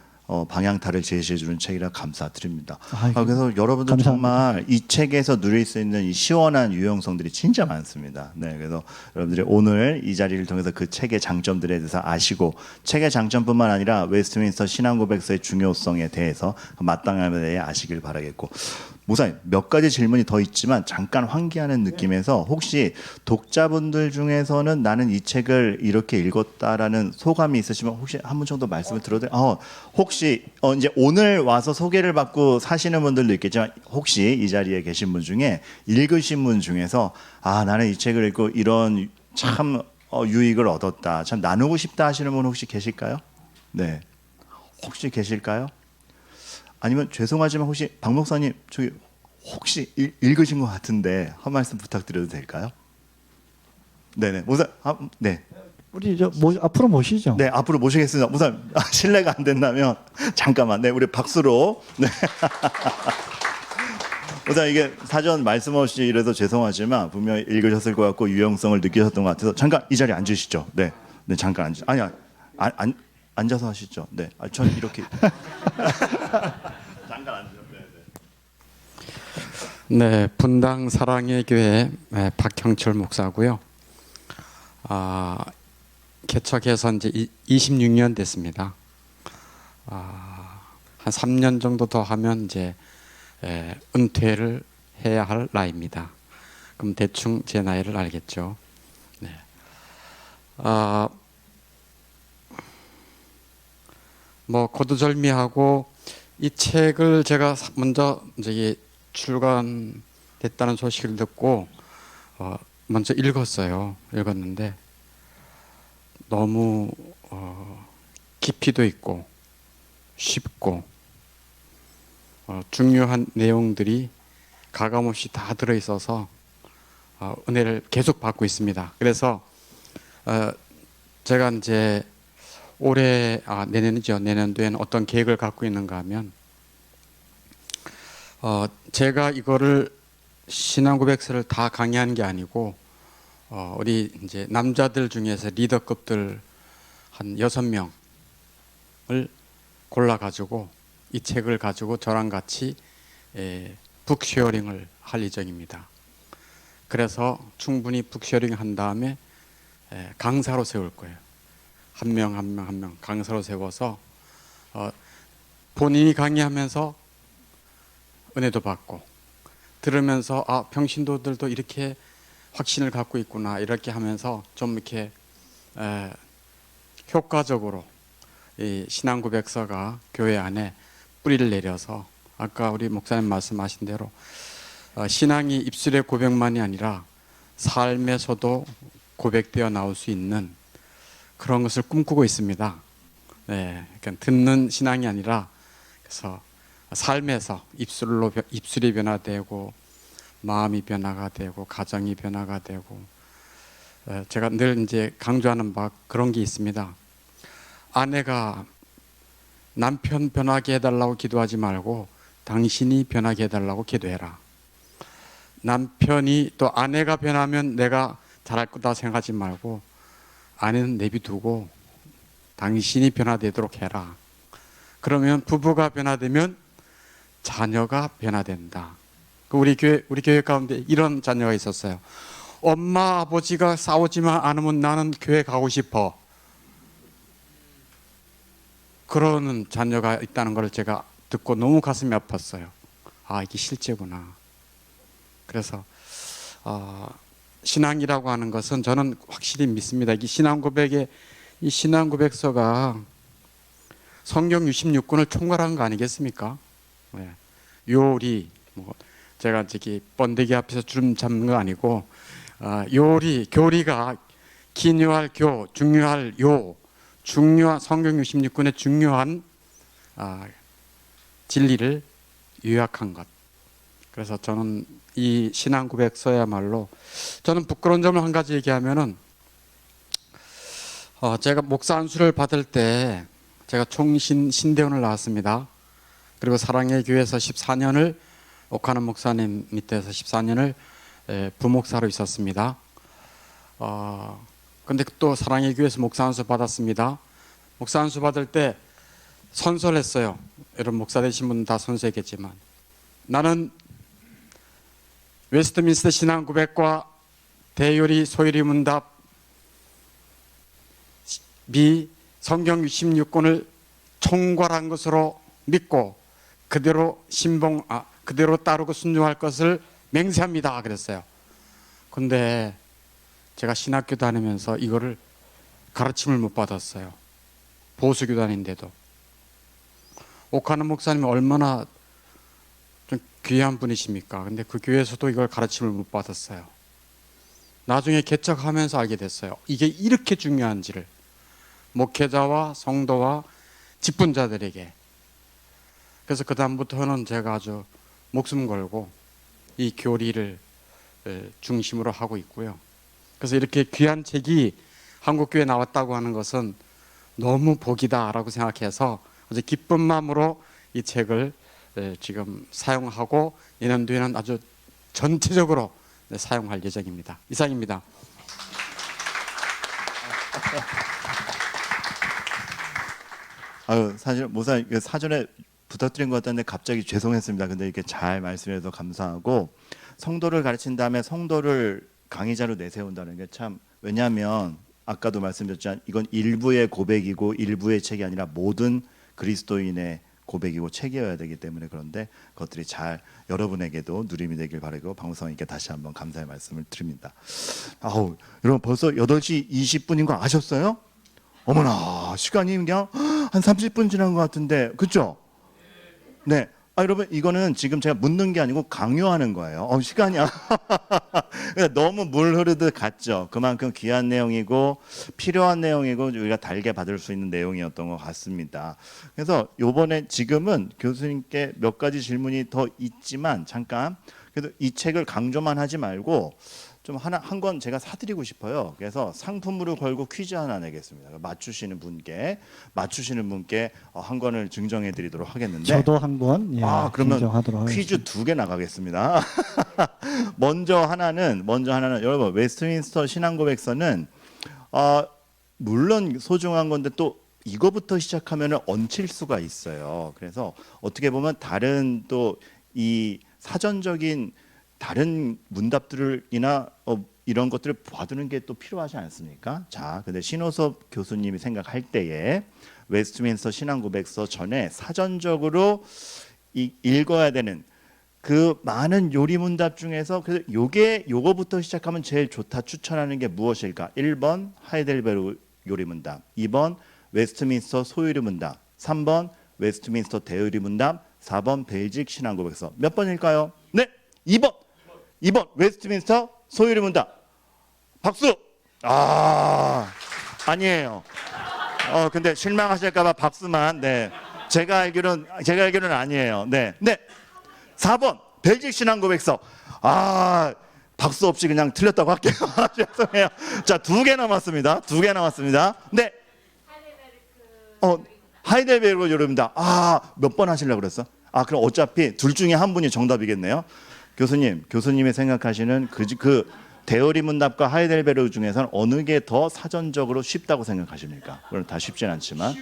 방향타를 제시해 주는 책이라 감사드립니다. 아이고, 그래서 여러분들 감사합니다. 정말 이 책에서 누릴 수 있는 이 시원한 유용성들이 진짜 많습니다. 네, 그래서 여러분들이 오늘 이 자리를 통해서 그 책의 장점들에 대해서 아시고 책의 장점뿐만 아니라 웨스트민스터 신앙고백서의 중요성에 대해서 마땅함에 대해 아시길 바라겠고, 목사님 몇 가지 질문이 더 있지만 잠깐 환기하는 느낌에서 혹시 독자분들 중에서는 나는 이 책을 이렇게 읽었다라는 소감이 있으시면 혹시 한 분 정도 말씀을 들어도 혹시 이제 오늘 와서 소개를 받고 사시는 분들도 있겠지만 혹시 이 자리에 계신 분 중에 읽으신 분 중에서 나는 이 책을 읽고 이런 참 유익을 얻었다, 참 나누고 싶다 하시는 분 혹시 계실까요? 네, 혹시 계실까요? 아니면 죄송하지만 혹시 박 목사님 저기 혹시 읽으신 것 같은데 한 말씀 부탁드려도 될까요? 네네 목사 네. 우리 앞으로 모시죠. 네 앞으로 모시겠습니다. 목사님 실례가 안 된다면 잠깐만 우리 박수로 네. 목사님 이게 사전 말씀 없이 이래서 죄송하지만 분명히 읽으셨을 것 같고 유용성을 느끼셨던 것 같아서 잠깐 이 자리에 앉으시죠. 네 잠깐 앉아서 하시죠. 네 전 이렇게 잠깐 앉으세요. 네, 분당 사랑의 교회 박형철 목사고요. 개척해서 이제 26년 됐습니다. 한 3년 정도 더 하면 이제 은퇴를 해야 할 나이입니다. 그럼 대충 제 나이를 알겠죠. 네. 뭐 거두절미하고 이 책을 제가 먼저 이제 출간됐다는 소식을 듣고 먼저 읽었는데 너무 깊이도 있고 쉽고 중요한 내용들이 가감없이 다 들어있어서 은혜를 계속 받고 있습니다. 그래서 제가 이제 올해 내년도에는 어떤 계획을 갖고 있는가 하면 제가 이거를 신앙고백서를 다 강의하는 게 아니고 우리 이제 남자들 중에서 리더급들 한 6명을 골라 가지고 이 책을 가지고 저랑 같이 북쉐어링을 할 예정입니다. 그래서 충분히 북쉐어링 한 다음에 강사로 세울 거예요. 한 명 강사로 세워서 본인이 강의하면서 은혜도 받고 들으면서 평신도들도 이렇게 확신을 갖고 있구나 이렇게 하면서 좀 이렇게 효과적으로 이 신앙고백서가 교회 안에 뿌리를 내려서 아까 우리 목사님 말씀하신 대로 신앙이 입술의 고백만이 아니라 삶에서도 고백되어 나올 수 있는 그런 것을 꿈꾸고 있습니다. 네, 그러니까 듣는 신앙이 아니라 그래서 삶에서 입술이 변화되고 마음이 변화가 되고 가정이 변화가 되고 제가 늘 이제 강조하는 바 그런 게 있습니다. 아내가 남편 변하게 해달라고 기도하지 말고 당신이 변하게 해달라고 기도해라. 남편이 또 아내가 변하면 내가 잘할 거다 생각하지 말고 아내는 내비두고 당신이 변화되도록 해라. 그러면 부부가 변화되면 자녀가 변화된다. 우리 교회 가운데 이런 자녀가 있었어요. 엄마 아버지가 싸우지만 않으면 나는 교회 가고 싶어. 그러는 자녀가 있다는 걸 제가 듣고 너무 가슴이 아팠어요. 이게 실제구나. 그래서 신앙이라고 하는 것은 저는 확실히 믿습니다. 이 신앙고백서가 성경 66권을 총괄한 거 아니겠습니까? 네. 요리, 제가 저기 번데기 앞에서 주름 잡는 거 아니고 교리가 기묘할 중요할 중요한 성경 66권의 중요한 진리를 요약한 것. 그래서 저는 이 신앙고백서야말로 저는 부끄러운 점을 한 가지 얘기하면은 제가 목사 안수를 받을 때 제가 신대원을 나왔습니다. 그리고 사랑의 교회에서 14년을 옥하는 목사님 밑에서 14년을 부목사로 있었습니다. 근데 또 사랑의 교회에서 목사 안수 받았습니다. 목사 안수 받을 때 선서했어요. 여러분 목사 되신 분은 다 선서했겠지만 나는 웨스트민스터 신앙 고백과 대요리 소요리 문답 미 성경 66권을 총괄한 것으로 믿고 그대로 그대로 따르고 순종할 것을 맹세합니다. 그랬어요. 근데 제가 신학교 다니면서 이거를 가르침을 못 받았어요. 보수교 다닌데도. 옥하는 목사님이 얼마나 좀 귀한 분이십니까? 근데 그 교회에서도 이걸 가르침을 못 받았어요. 나중에 개척하면서 알게 됐어요. 이게 이렇게 중요한지를. 목회자와 성도와 직분자들에게. 그래서 그 다음부터는 제가 아주 목숨 걸고 이 교리를 중심으로 하고 있고요. 그래서 이렇게 귀한 책이 한국교회에 나왔다고 하는 것은 너무 복이다라고 생각해서 아주 기쁜 마음으로 이 책을 지금 사용하고 내년도에는 아주 전체적으로 사용할 예정입니다. 이상입니다. 사실 목사님 사전에 부탁드린 것 같았는데 갑자기 죄송했습니다. 근데 이렇게 잘 말씀해서 감사하고 성도를 가르친 다음에 성도를 강의자로 내세운다는 게 참 왜냐하면 아까도 말씀드렸지만 이건 일부의 고백이고 일부의 책이 아니라 모든 그리스도인의 고백이고 책이어야 되기 때문에 그런데 그것들이 잘 여러분에게도 누림이 되길 바라고 방송님께 다시 한번 감사의 말씀을 드립니다. 여러분 벌써 8시 20분인 거 아셨어요? 어머나 시간이 그냥 한 30분 지난 것 같은데 그렇죠? 네. 여러분 이거는 지금 제가 묻는 게 아니고 강요하는 거예요. 시간이 너무 물 흐르듯 갔죠. 그만큼 귀한 내용이고 필요한 내용이고 우리가 달게 받을 수 있는 내용이었던 것 같습니다. 그래서 이번에 지금은 교수님께 몇 가지 질문이 더 있지만 잠깐 그래도 이 책을 강조만 하지 말고 좀 한 권 제가 사드리고 싶어요. 그래서 상품으로 걸고 퀴즈 하나 내겠습니다. 맞추시는 분께 한 권을 증정해드리도록 하겠는데. 저도 한 권 그러면 증정하도록 퀴즈 하겠습니다. 2개 나가겠습니다. 먼저 하나는 여러분 웨스트민스터 신앙고백서는 물론 소중한 건데 또 이거부터 시작하면 얹힐 수가 있어요. 그래서 어떻게 보면 다른 또 이 사전적인 다른 문답들이나 이런 것들을 봐두는 게 또 필요하지 않습니까? 자, 근데 신호섭 교수님이 생각할 때에 웨스트민스터 신앙고백서 전에 사전적으로 읽어야 되는 그 많은 요리 문답 중에서 그래서 요거부터 시작하면 제일 좋다 추천하는 게 무엇일까? 1번 하이델베르 요리 문답, 2번 웨스트민스터 소요리 문답, 3번 웨스트민스터 대요리 문답, 4번 벨직 신앙고백서. 몇 번일까요? 네, 2번 웨스트민스터 소요리 문답. 박수. 아니에요. 근데 실망하실까봐 박수만. 네, 제가 알기로는 아니에요. 네. 4번 벨직 신앙고백서. 박수 없이 그냥 틀렸다고 할게요. 죄송해요. 자, 2개 남았습니다. 네. 하이델베르크 요리입니다. 몇 번 하시려고 그랬어? 그럼 어차피 둘 중에 한 분이 정답이겠네요. 교수님이 생각하시는 그 대요리 문답과 하이델베르크 중에서는 어느 게 더 사전적으로 쉽다고 생각하십니까? 물론 다 쉽진 않지만.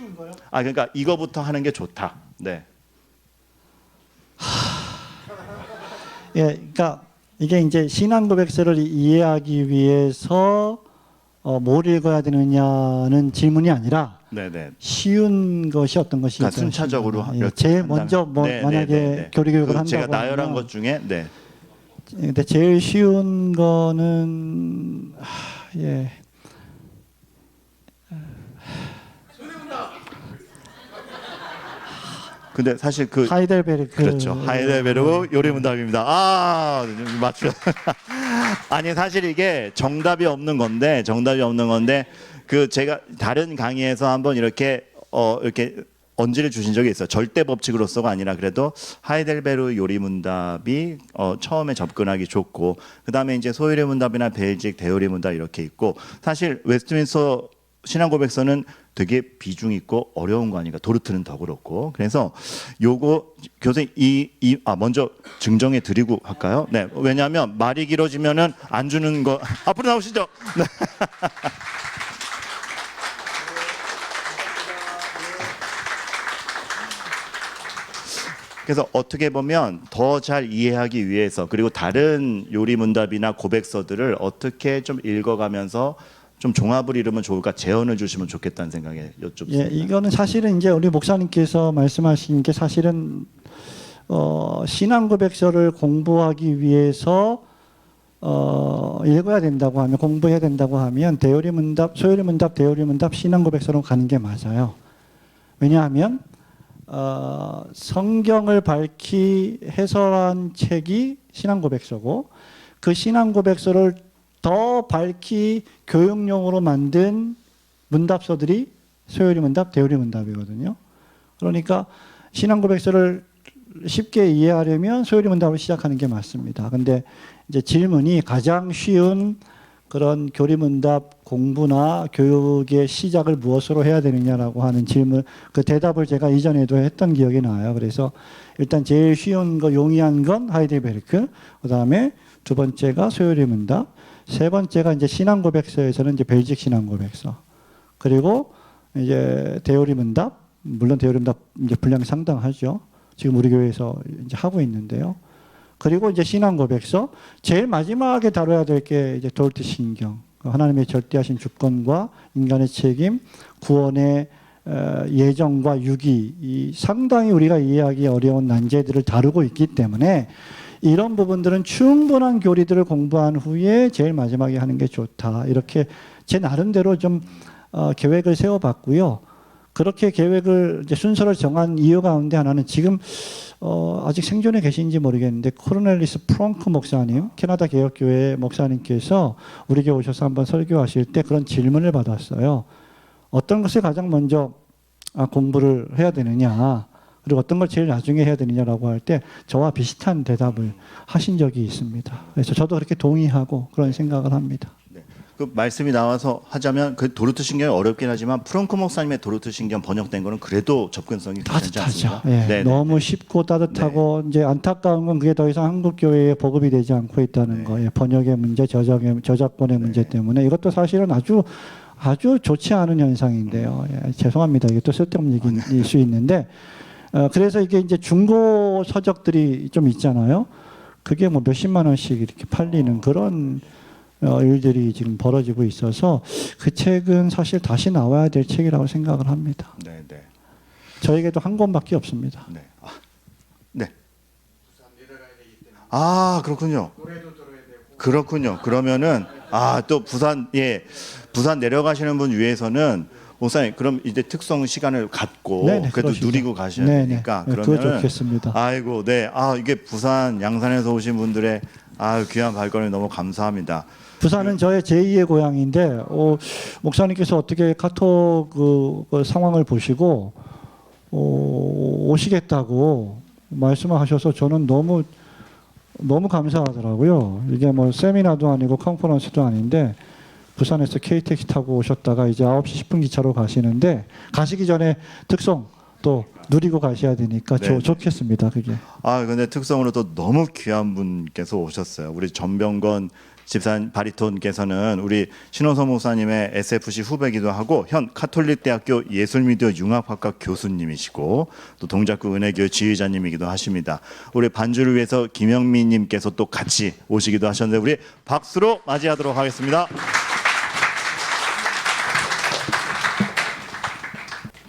그러니까 이거부터 하는 게 좋다. 네. 그러니까 이게 이제 신앙고백서를 이해하기 위해서 뭘 읽어야 되느냐는 질문이 아니라 네네. 쉬운 것이 어떤 것이 그러니까 순차적으로 제일 먼저 만약에 교리교육을 한다고 제가 나열한 것 중에 근데 제일 쉬운 거는 근데 사실 하이델베르크 그렇죠. 하이델베르크 요리 문답입니다. 맞죠. 아니 사실 이게 정답이 없는 건데 제가 다른 강의에서 한번 이렇게 언지를 주신 적이 있어요. 절대 법칙으로서가 아니라 그래도 하이델베르크 요리 문답이 처음에 접근하기 좋고 그다음에 이제 소요리 문답이나 벨직 대요리 문답 이렇게 있고 사실 웨스트민스터 신앙고백서는 되게 비중 있고 어려운 거 아닌가. 도르트는 더 그렇고. 그래서 요거 교수님 먼저 증정해 드리고 할까요? 네. 왜냐하면 말이 길어지면은 안 주는 거. 앞으로 나오시죠. 네. 그래서 어떻게 보면 더 잘 이해하기 위해서 그리고 다른 요리 문답이나 고백서들을 어떻게 좀 읽어가면서 좀 종합을 이루면 좋을까 제언을 주시면 좋겠다는 생각에 여쭙습니다. 예, 이거는 사실은 이제 우리 목사님께서 말씀하신 게 사실은 신앙 고백서를 공부하기 위해서 읽어야 된다고 하면 공부해야 된다고 하면 대요리 문답, 소요리 문답, 대요리 문답, 신앙 고백서로 가는 게 맞아요. 왜냐하면 성경을 밝히 해설한 책이 신앙 고백서고 그 신앙 고백서를 더 밝히 교육용으로 만든 문답서들이 소요리 문답, 대요리 문답이거든요. 그러니까 신앙 고백서를 쉽게 이해하려면 소요리 문답을 시작하는 게 맞습니다. 근데 이제 질문이 가장 쉬운 그런 교리문답 공부나 교육의 시작을 무엇으로 해야 되느냐라고 하는 질문, 그 대답을 제가 이전에도 했던 기억이 나요. 그래서 일단 제일 쉬운 거, 용이한 건 하이델베르크, 그 다음에 두 번째가 소요리 문답, 세 번째가 이제 신앙고백서에서는 이제 벨직 신앙고백서, 그리고 이제 대요리 문답, 물론 대요리 문답 이제 분량이 상당하죠. 지금 우리 교회에서 이제 하고 있는데요. 그리고 이제 신앙 고백서, 제일 마지막에 다뤄야 될 게 이제 도르트 신경, 하나님의 절대하신 주권과 인간의 책임, 구원의 예정과 유기, 이 상당히 우리가 이해하기 어려운 난제들을 다루고 있기 때문에 이런 부분들은 충분한 교리들을 공부한 후에 제일 마지막에 하는 게 좋다. 이렇게 제 나름대로 좀 계획을 세워봤고요. 그렇게 계획을 이제 순서를 정한 이유 가운데 하나는 지금 아직 생존에 계신지 모르겠는데 코르넬리스 프렁크 목사님, 캐나다 개혁교회 목사님께서 우리 교회 오셔서 한번 설교하실 때 그런 질문을 받았어요. 어떤 것을 가장 먼저 공부를 해야 되느냐, 그리고 어떤 걸 제일 나중에 해야 되느냐라고 할 때 저와 비슷한 대답을 하신 적이 있습니다. 그래서 저도 그렇게 동의하고 그런 생각을 합니다. 그 말씀이 나와서 하자면 그 도르트 신경이 어렵긴 하지만 프랑크 목사님의 도르트 신경 번역된 거는 그래도 접근성이 괜찮지 않습니까? 예, 네, 너무 쉽고 따뜻하고 이제 안타까운 건 그게 더 이상 한국 교회에 보급이 되지 않고 있다는 거예요. 번역의 문제, 저작권의 문제 때문에 이것도 사실은 아주 좋지 않은 현상인데요. 예, 죄송합니다. 이게 또 쓸데없는 얘기일 수 있는데 그래서 이게 이제 중고 서적들이 좀 있잖아요. 그게 뭐 몇십만 원씩 이렇게 팔리는 그런 일들이 지금 벌어지고 있어서 그 책은 사실 다시 나와야 될 책이라고 생각을 합니다. 네, 네. 저에게도 한 권밖에 없습니다. 네. 네. 아, 그렇군요. 그렇군요. 그러면은 또 부산 내려가시는 분 위해서는 목사님 그럼 이제 특성 시간을 갖고 네네, 그래도 그러시죠. 누리고 가셔야 네네. 되니까 네, 그러면 그거 좋겠습니다. 아이고 네. 이게 부산 양산에서 오신 분들의 귀한 발걸음 너무 감사합니다. 부산은 저의 제2의 고향인데 목사님께서 어떻게 카톡 그 상황을 보시고 오시겠다고 말씀하셔서 저는 너무 감사하더라고요. 이게 뭐 세미나도 아니고 컨퍼런스도 아닌데 부산에서 KTX 타고 오셨다가 이제 9시 10분 기차로 가시는데 가시기 전에 특송 또 누리고 가셔야 되니까 좋겠습니다. 그게. 근데 특성으로 또 너무 귀한 분께서 오셨어요. 우리 전병건 집사님 바리톤께서는 우리 신호서 목사님의 SFC 후배기도 하고 현 카톨릭대학교 예술미디어 융합학과 교수님이시고 또 동작구 은혜교회 지휘자님이기도 하십니다. 우리 반주를 위해서 김영민님께서 또 같이 오시기도 하셨는데 우리 박수로 맞이하도록 하겠습니다.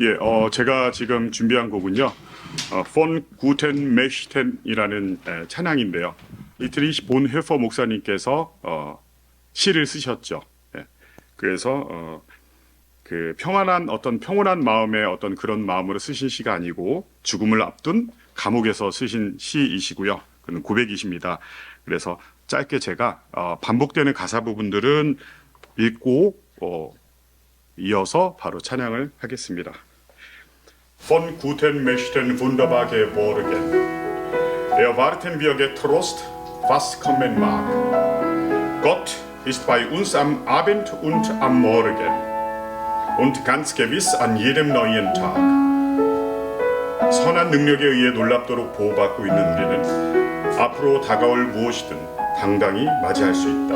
예, 제가 지금 준비한 곡은요, 폰 구텐 메시텐이라는 찬양인데요. 이트리히 본헤퍼 목사님께서 시를 쓰셨죠. 예, 그래서 그 평온한 마음의 어떤 그런 마음으로 쓰신 시가 아니고 죽음을 앞둔 감옥에서 쓰신 시이시고요. 그는 고백이십니다. 그래서 짧게 제가 반복되는 가사 부분들은 읽고 이어서 바로 찬양을 하겠습니다. Von guten Mächten wunderbar geborgen. Erwarten wir getrost, was kommen mag. Gott ist bei uns am Abend und am Morgen. und ganz gewiss an jedem neuen Tag. 선한 능력에 의해 놀랍도록 보호받고 있는 우리는 앞으로 다가올 무엇이든 당당히 맞이할 수 있다.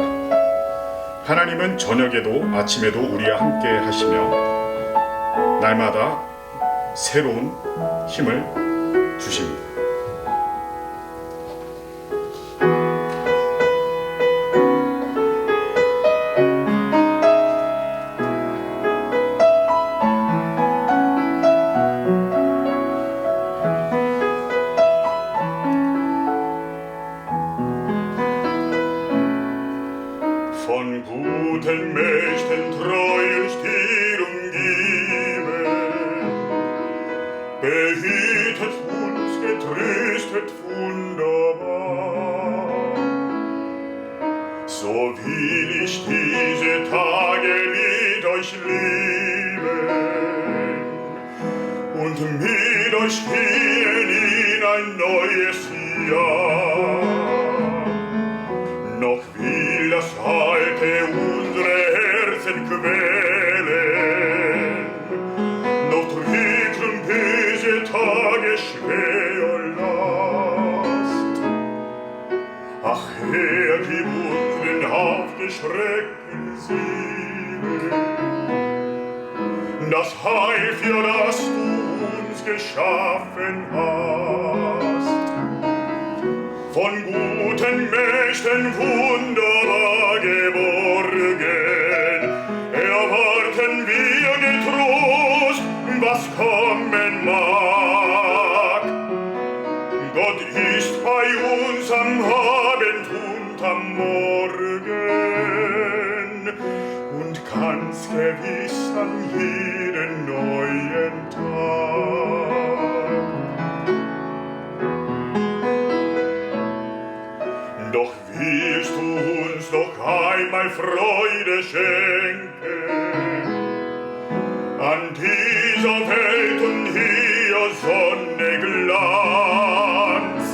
하나님은 저녁에도 아침에도 우리와 함께 하시며 날마다 새로운 힘을 주십니다. Von guten Mächten treuen Stier umgeben, behütet uns, getröstet wunderbar. So will ich diese Tage mit euch leben und mit euch gehen in ein neues Jahr. Noch will das Alte unsere Herzen quälen, noch drücken böse Tage schwer Last. Ach Herr, gib unseren aufgeschreckten Seelen das Heil, für das du uns geschaffen hast. Von guten Mächten wunderbar geborgen, erwarten wir getrost, was kommen mag. Gott ist bei uns am Abend und am Morgen und ganz gewiss an jeden neuen Tag. Doch willst du uns noch einmal Freude schenken an dieser Welt und hier Sonne Glanz?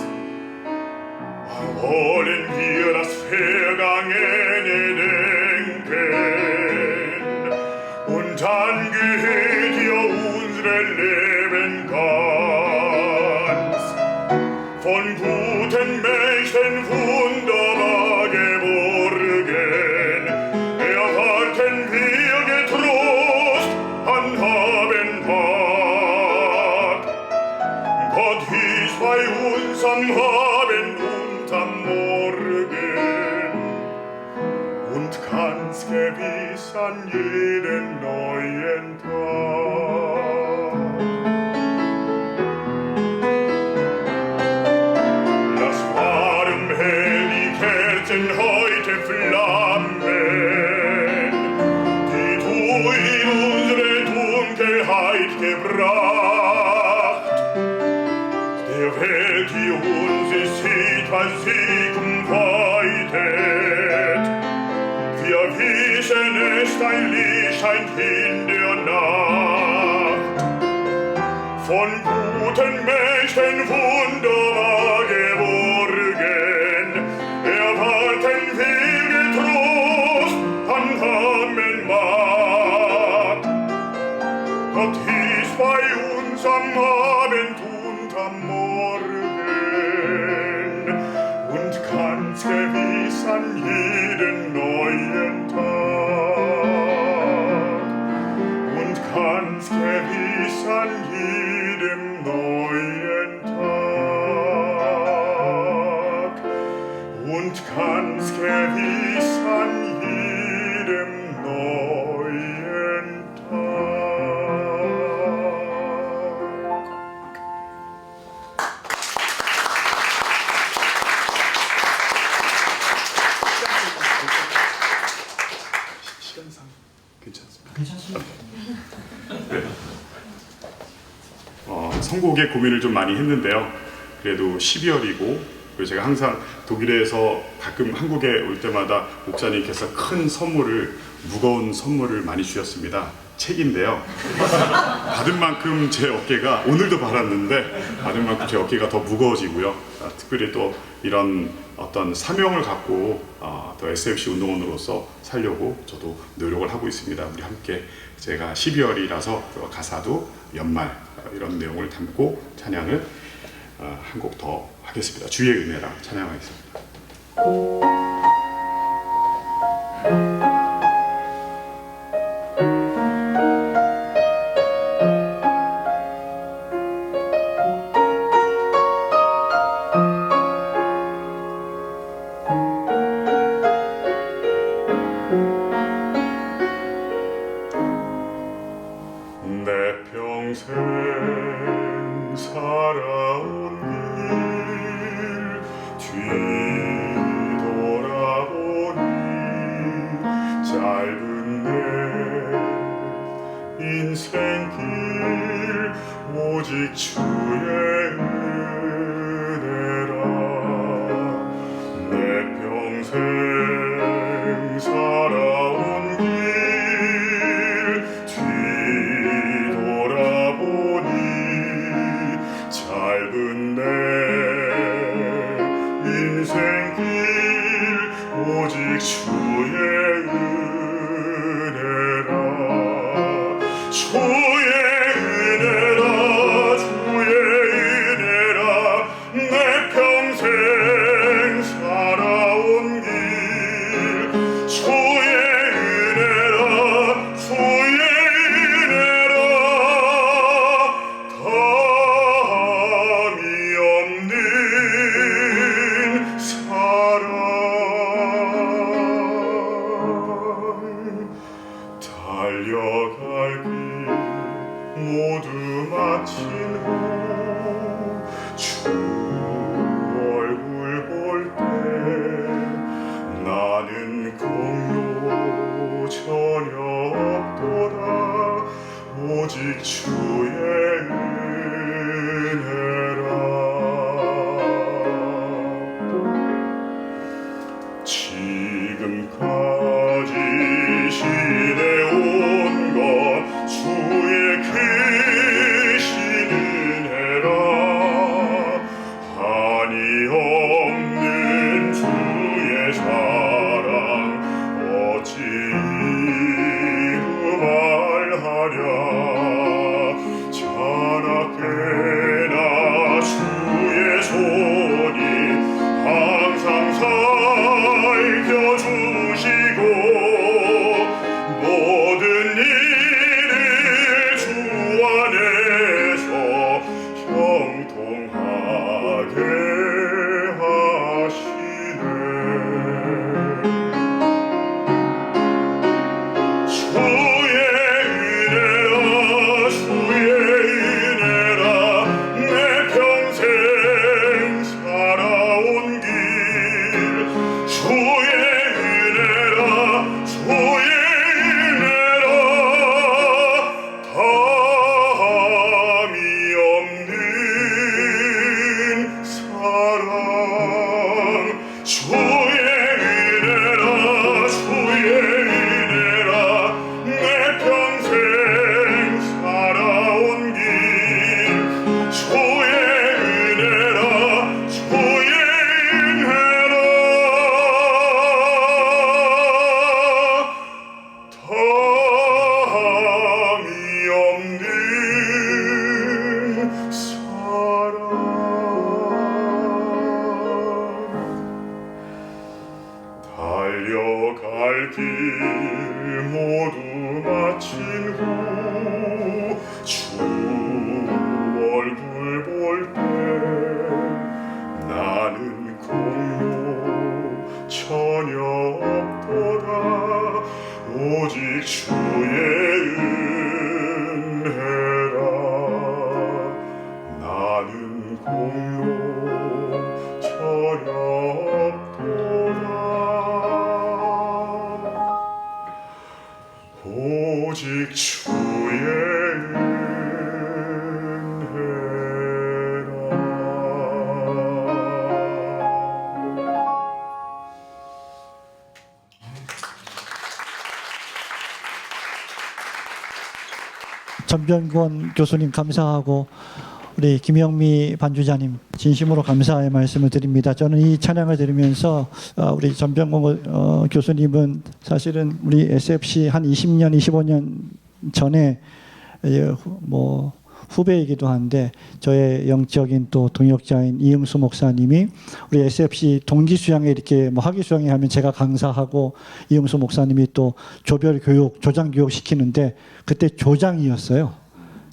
Wollen wir das Vergangene denken und dann gehört dir unser Leben ganz. Von guten Mächten wunderbar geborgen, erwarten wir getrost an Abendtag. Gott ist bei uns am Abend und am Morgen und ganz gewiss an jeden neuen Tag. Lass warm hell die Kerzen heute flammen, die du in unsere Dunkelheit gebracht. Der Welt, die uns sieht, was sie umweitet, wir wissen es, dein Licht scheint in der Nacht. Von guten Mächten wunderbar geborgen, erwarten wir getrost an Abendmatt. Gott ist bei uns am Abend und am Morgen und ganz gewiss an jeden neuen Tag und ganz gewiss an jedem neuen Tag und ganz gewiss an jedem neuen Tag. 시간상 괜찮습니다. 괜찮습니다. 선곡에 고민을 좀 많이 했는데요. 그래도 12월이고 그리고 제가 항상 독일에서 가끔 한국에 올 때마다 목사님께서 큰 선물을 무거운 선물을 많이 주셨습니다. 책인데요. 받은 만큼 제 어깨가 오늘도 받았는데 받은 만큼 제 어깨가 더 무거워지고요. 특별히 또 이런 어떤 사명을 갖고 더 SFC 운동원으로서 살려고 저도 노력을 하고 있습니다. 우리 함께 제가 12월이라서 가사도 연말 이런 내용을 담고 찬양을 한 곡 더 하겠습니다. 주의 은혜라 찬양하겠습니다. 내 평생 살아온 길 뒤돌아보니 짧은 내 인생길 오직 주의 은혜라 내 평생 살아온 길 뒤돌아보니 짧은 내 인생길 오직 주의 은혜라 주의 은혜라 주의 은혜라 내 평생 살아온 길 주의 은혜라 주의 은혜라 담이 없는 사랑 달려갈 길 모두 마친 후 주 얼굴 볼 때 나는 공로 전혀 없도다 오직 주의 은혜라 지금까지 지내온 것 주의 크신 은혜라 한이 없는 주의 사랑 어찌 이루 말하랴 자나깨나 주의 손이 항상 살펴주시고 모든 일을 주 안에서 형통하게 하시네 주의 은혜라 주의 은혜라 내 평생 살아온 길 주의 은혜라 주의 은혜라 담이 없는 사랑 주의 은혜라 주의 은혜라 내 평생 살아온 길 주의 은혜라 주의 은혜라 담이 없는 사랑 달려갈 길 모두 마친 후 주 얼굴 볼 때 나는 공로 전혀 없도다 오직 주의 은혜라 나는 공로 전혀 없도다 오직 주의 은혜라 전병권 교수님 감사하고 우리 김영미 반주자님 진심으로 감사의 말씀을 드립니다. 저는 이 찬양을 들으면서 우리 전병곤 교수님은 사실은 우리 SFC 한 20년, 25년 전에 뭐 후배이기도 한데 저의 영적인 또 동역자인 이응수 목사님이 우리 SFC 동기 수양회 이렇게 뭐 학위 수양회 하면 제가 강사하고 이응수 목사님이 또 조별 교육, 조장 교육 시키는데 그때 조장이었어요.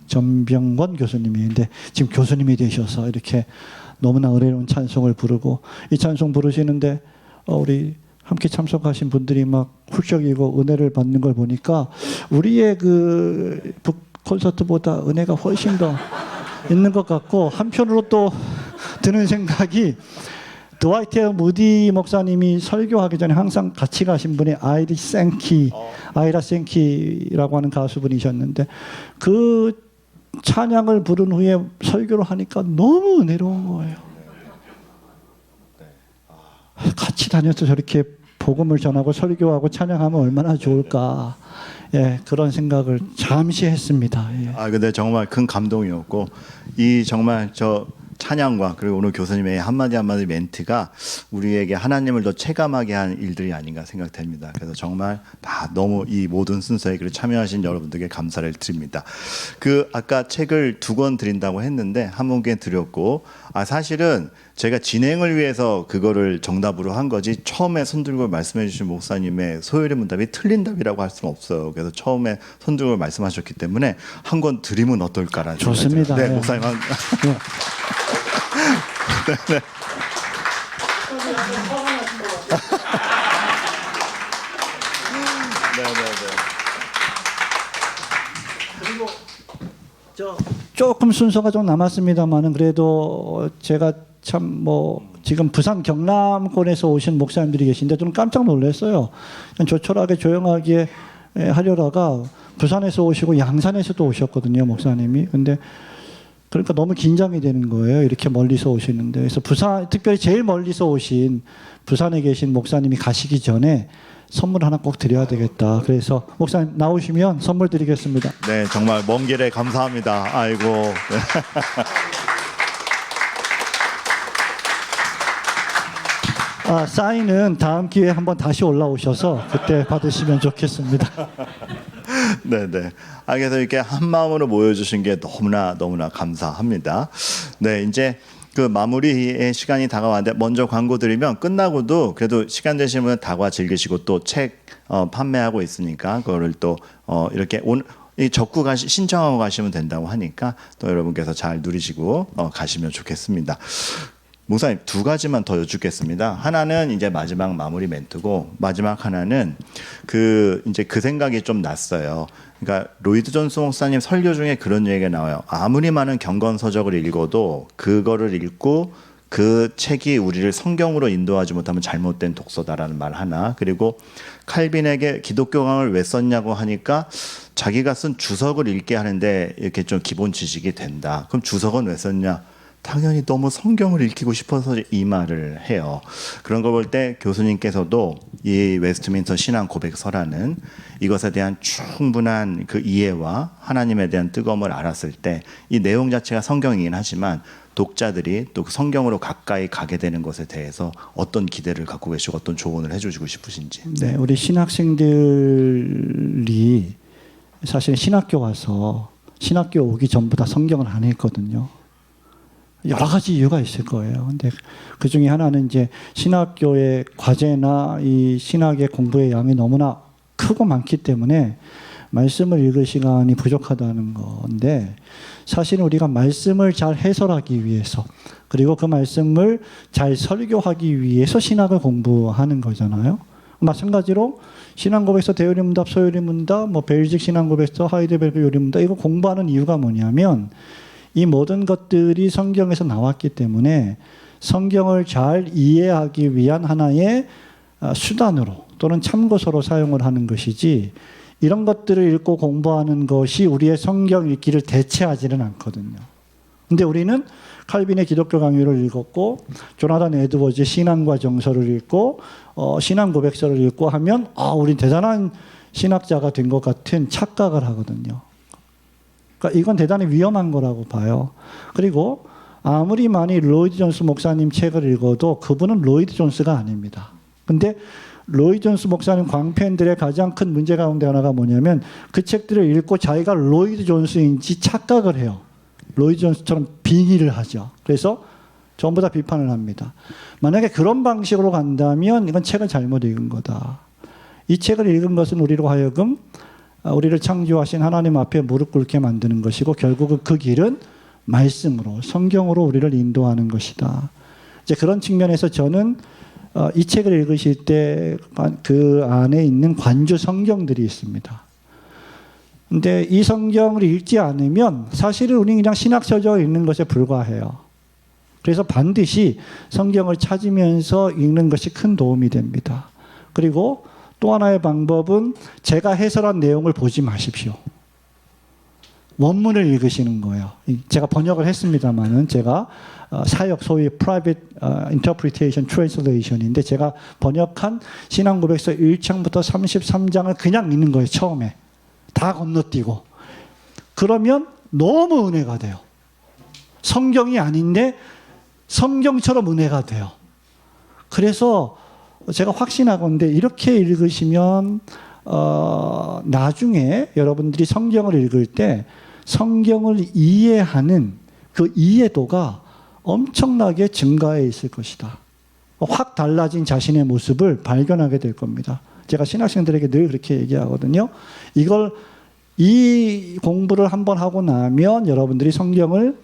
전병권 교수님이. 근데 지금 교수님이 되셔서 이렇게 너무나 은혜로운 찬송을 부르고 이 찬송 부르시는데 우리 함께 참석하신 분들이 막 훌쩍이고 은혜를 받는 걸 보니까 우리의 그 콘서트보다 은혜가 훨씬 더 있는 것 같고 한편으로 또 드는 생각이 드와이트 무디 목사님이 설교하기 전에 항상 같이 가신 분이 아이라 생키라고 하는 가수분이셨는데 그 찬양을 부른 후에 설교를 하니까 너무 은혜로운 거예요. 같이 다녀서 저렇게 복음을 전하고 설교하고 찬양하면 얼마나 좋을까. 예, 그런 생각을 잠시 했습니다. 예. 근데 정말 큰 감동이었고 이 정말 저 찬양과 그리고 오늘 교수님의 한마디 한마디 멘트가 우리에게 하나님을 더 체감하게 한 일들이 아닌가 생각됩니다. 그래서 정말 다 너무 이 모든 순서에 참여하신 여러분들께 감사를 드립니다. 그 아까 책을 2권 드린다고 했는데 한 분께 드렸고 사실은 제가 진행을 위해서 그거를 정답으로 한 거지 처음에 손들고 말씀해 주신 목사님의 소요리 문답이 틀린 답이라고 할 수는 없어요. 그래서 처음에 손들고 말씀하셨기 때문에 한 권 드리면 어떨까라는 좋습니다. 네, 네. 목사님 한 네. 네. 그리고 조금 순서가 좀 남았습니다만은 그래도 제가 참 뭐 지금 부산 경남권에서 오신 목사님들이 계신데 좀 깜짝 놀랐어요. 그냥 조촐하게 조용하게 하려다가 부산에서 오시고 양산에서도 오셨거든요, 목사님이. 근데 그러니까 너무 긴장이 되는 거예요. 이렇게 멀리서 오시는데. 그래서 부산, 특별히 제일 멀리서 오신 부산에 계신 목사님이 가시기 전에 선물 하나 꼭 드려야 되겠다. 그래서 목사님 나오시면 선물 드리겠습니다. 네, 정말 먼 길에 감사합니다. 아이고. 네. 사인은 다음 기회에 한번 다시 올라오셔서 그때 받으시면 좋겠습니다. 네네. 그래서 이렇게 한 마음으로 모여주신 게 너무나 감사합니다. 네, 이제 그 마무리의 시간이 다가왔는데 먼저 광고 드리면 끝나고도 그래도 시간 되시면 다과 즐기시고 또 책 판매하고 있으니까 그거를 또 이렇게 적고 신청하고 가시면 된다고 하니까 또 여러분께서 잘 누리시고 가시면 좋겠습니다. 목사님 2가지만 더 여쭙겠습니다. 하나는 이제 마지막 마무리 멘트고 마지막 하나는 이제 그 생각이 좀 났어요. 그러니까 로이드 존스 목사님 설교 중에 그런 얘기가 나와요. 아무리 많은 경건서적을 읽어도 그거를 읽고 그 책이 우리를 성경으로 인도하지 못하면 잘못된 독서다라는 말 하나. 그리고 칼빈에게 기독교강을 왜 썼냐고 하니까 자기가 쓴 주석을 읽게 하는데 이렇게 좀 기본 지식이 된다. 그럼 주석은 왜 썼냐? 당연히 너무 성경을 읽히고 싶어서 이 말을 해요. 그런 걸 볼 때 교수님께서도 이 웨스트민스터 신앙 고백서라는 이것에 대한 충분한 그 이해와 하나님에 대한 뜨거움을 알았을 때 이 내용 자체가 성경이긴 하지만 독자들이 또 성경으로 가까이 가게 되는 것에 대해서 어떤 기대를 갖고 계시고 어떤 조언을 해주시고 싶으신지. 네, 우리 신학생들이 사실 신학교 와서 신학교 오기 전보다 성경을 안 읽거든요. 여러 가지 이유가 있을 거예요. 근데 그 중에 하나는 이제 신학교의 과제나 이 신학의 공부의 양이 너무나 크고 많기 때문에 말씀을 읽을 시간이 부족하다는 건데 사실 우리가 말씀을 잘 해설하기 위해서 그리고 그 말씀을 잘 설교하기 위해서 신학을 공부하는 거잖아요. 마찬가지로 신앙고백서, 대요리문답, 소요리문답, 베일직 신앙고백서, 하이델베르크 요리문답 이거 공부하는 이유가 뭐냐면 이 모든 것들이 성경에서 나왔기 때문에 성경을 잘 이해하기 위한 하나의 수단으로 또는 참고서로 사용을 하는 것이지 이런 것들을 읽고 공부하는 것이 우리의 성경 읽기를 대체하지는 않거든요. 근데 우리는 칼빈의 기독교 강의를 읽었고 조나단 에드워즈의 신앙과 정서를 읽고 신앙 고백서를 읽고 하면 우린 대단한 신학자가 된 것 같은 착각을 하거든요. 그러니까 이건 대단히 위험한 거라고 봐요. 그리고 아무리 많이 로이드 존스 목사님 책을 읽어도 그분은 로이드 존스가 아닙니다. 근데 로이드 존스 목사님 광팬들의 가장 큰 문제 가운데 하나가 뭐냐면 그 책들을 읽고 자기가 로이드 존스인지 착각을 해요. 로이드 존스처럼 빙의를 하죠. 그래서 전부 다 비판을 합니다. 만약에 그런 방식으로 간다면 이건 책을 잘못 읽은 거다. 이 책을 읽은 것은 우리로 하여금 우리를 창조하신 하나님 앞에 무릎 꿇게 만드는 것이고 결국은 그 길은 말씀으로 성경으로 우리를 인도하는 것이다. 이제 그런 측면에서 저는 이 책을 읽으실 때 그 안에 있는 관주 성경들이 있습니다. 근데 이 성경을 읽지 않으면 사실은 우리는 그냥 신학서적 읽는 것에 불과해요. 그래서 반드시 성경을 찾으면서 읽는 것이 큰 도움이 됩니다. 그리고 또 하나의 방법은 제가 해설한 내용을 보지 마십시오. 원문을 읽으시는 거예요. 제가 번역을 했습니다만은 제가 사역 소위 Private Interpretation Translation인데 제가 번역한 신앙고백서 1장부터 33장을 그냥 읽는 거예요. 처음에. 다 건너뛰고. 그러면 너무 은혜가 돼요. 성경이 아닌데 성경처럼 은혜가 돼요. 그래서 제가 확신하건대 이렇게 읽으시면 나중에 여러분들이 성경을 읽을 때 성경을 이해하는 그 이해도가 엄청나게 증가해 있을 것이다. 확 달라진 자신의 모습을 발견하게 될 겁니다. 제가 신학생들에게 늘 그렇게 얘기하거든요. 이 공부를 한번 하고 나면 여러분들이 성경을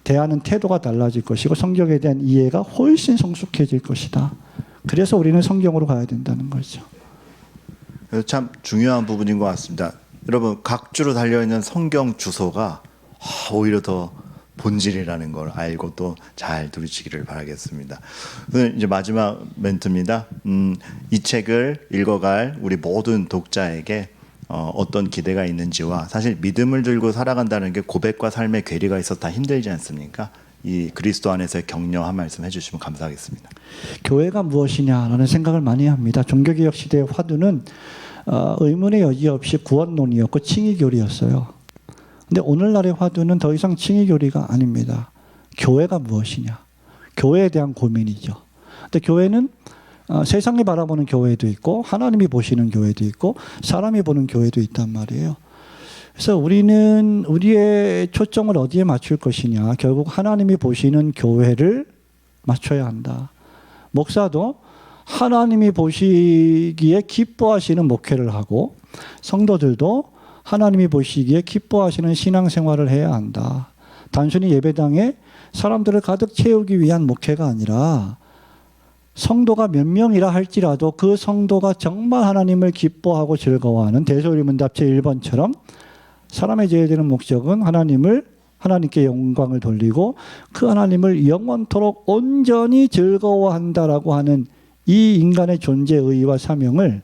대하는 태도가 달라질 것이고 성경에 대한 이해가 훨씬 성숙해질 것이다. 그래서 우리는 성경으로 가야 된다는 거죠. 참 중요한 부분인 것 같습니다. 여러분 각 주로 달려있는 성경 주소가 오히려 더 본질이라는 걸 알고 또 잘 들으시기를 바라겠습니다. 오늘 이제 마지막 멘트입니다. 이 책을 읽어갈 우리 모든 독자에게 어떤 기대가 있는지와 사실 믿음을 들고 살아간다는 게 고백과 삶의 괴리가 있어 다 힘들지 않습니까? 이 그리스도 안에서의 격려 한 말씀 해주시면 감사하겠습니다. 교회가 무엇이냐라는 생각을 많이 합니다. 종교개혁 시대의 화두는 의문의 여지 없이 구원론이었고 칭의교리였어요. 근데 오늘날의 화두는 더 이상 칭의교리가 아닙니다. 교회가 무엇이냐. 교회에 대한 고민이죠. 근데 교회는 세상이 바라보는 교회도 있고 하나님이 보시는 교회도 있고 사람이 보는 교회도 있단 말이에요. 그래서 우리는 우리의 초점을 어디에 맞출 것이냐. 결국 하나님이 보시는 교회를 맞춰야 한다. 목사도 하나님이 보시기에 기뻐하시는 목회를 하고 성도들도 하나님이 보시기에 기뻐하시는 신앙생활을 해야 한다. 단순히 예배당에 사람들을 가득 채우기 위한 목회가 아니라 성도가 몇 명이라 할지라도 그 성도가 정말 하나님을 기뻐하고 즐거워하는 대소리문답 제1번처럼 사람의 제일 되는 목적은 하나님께 영광을 돌리고 그 하나님을 영원토록 온전히 즐거워한다라고 하는 이 인간의 존재 의의와 사명을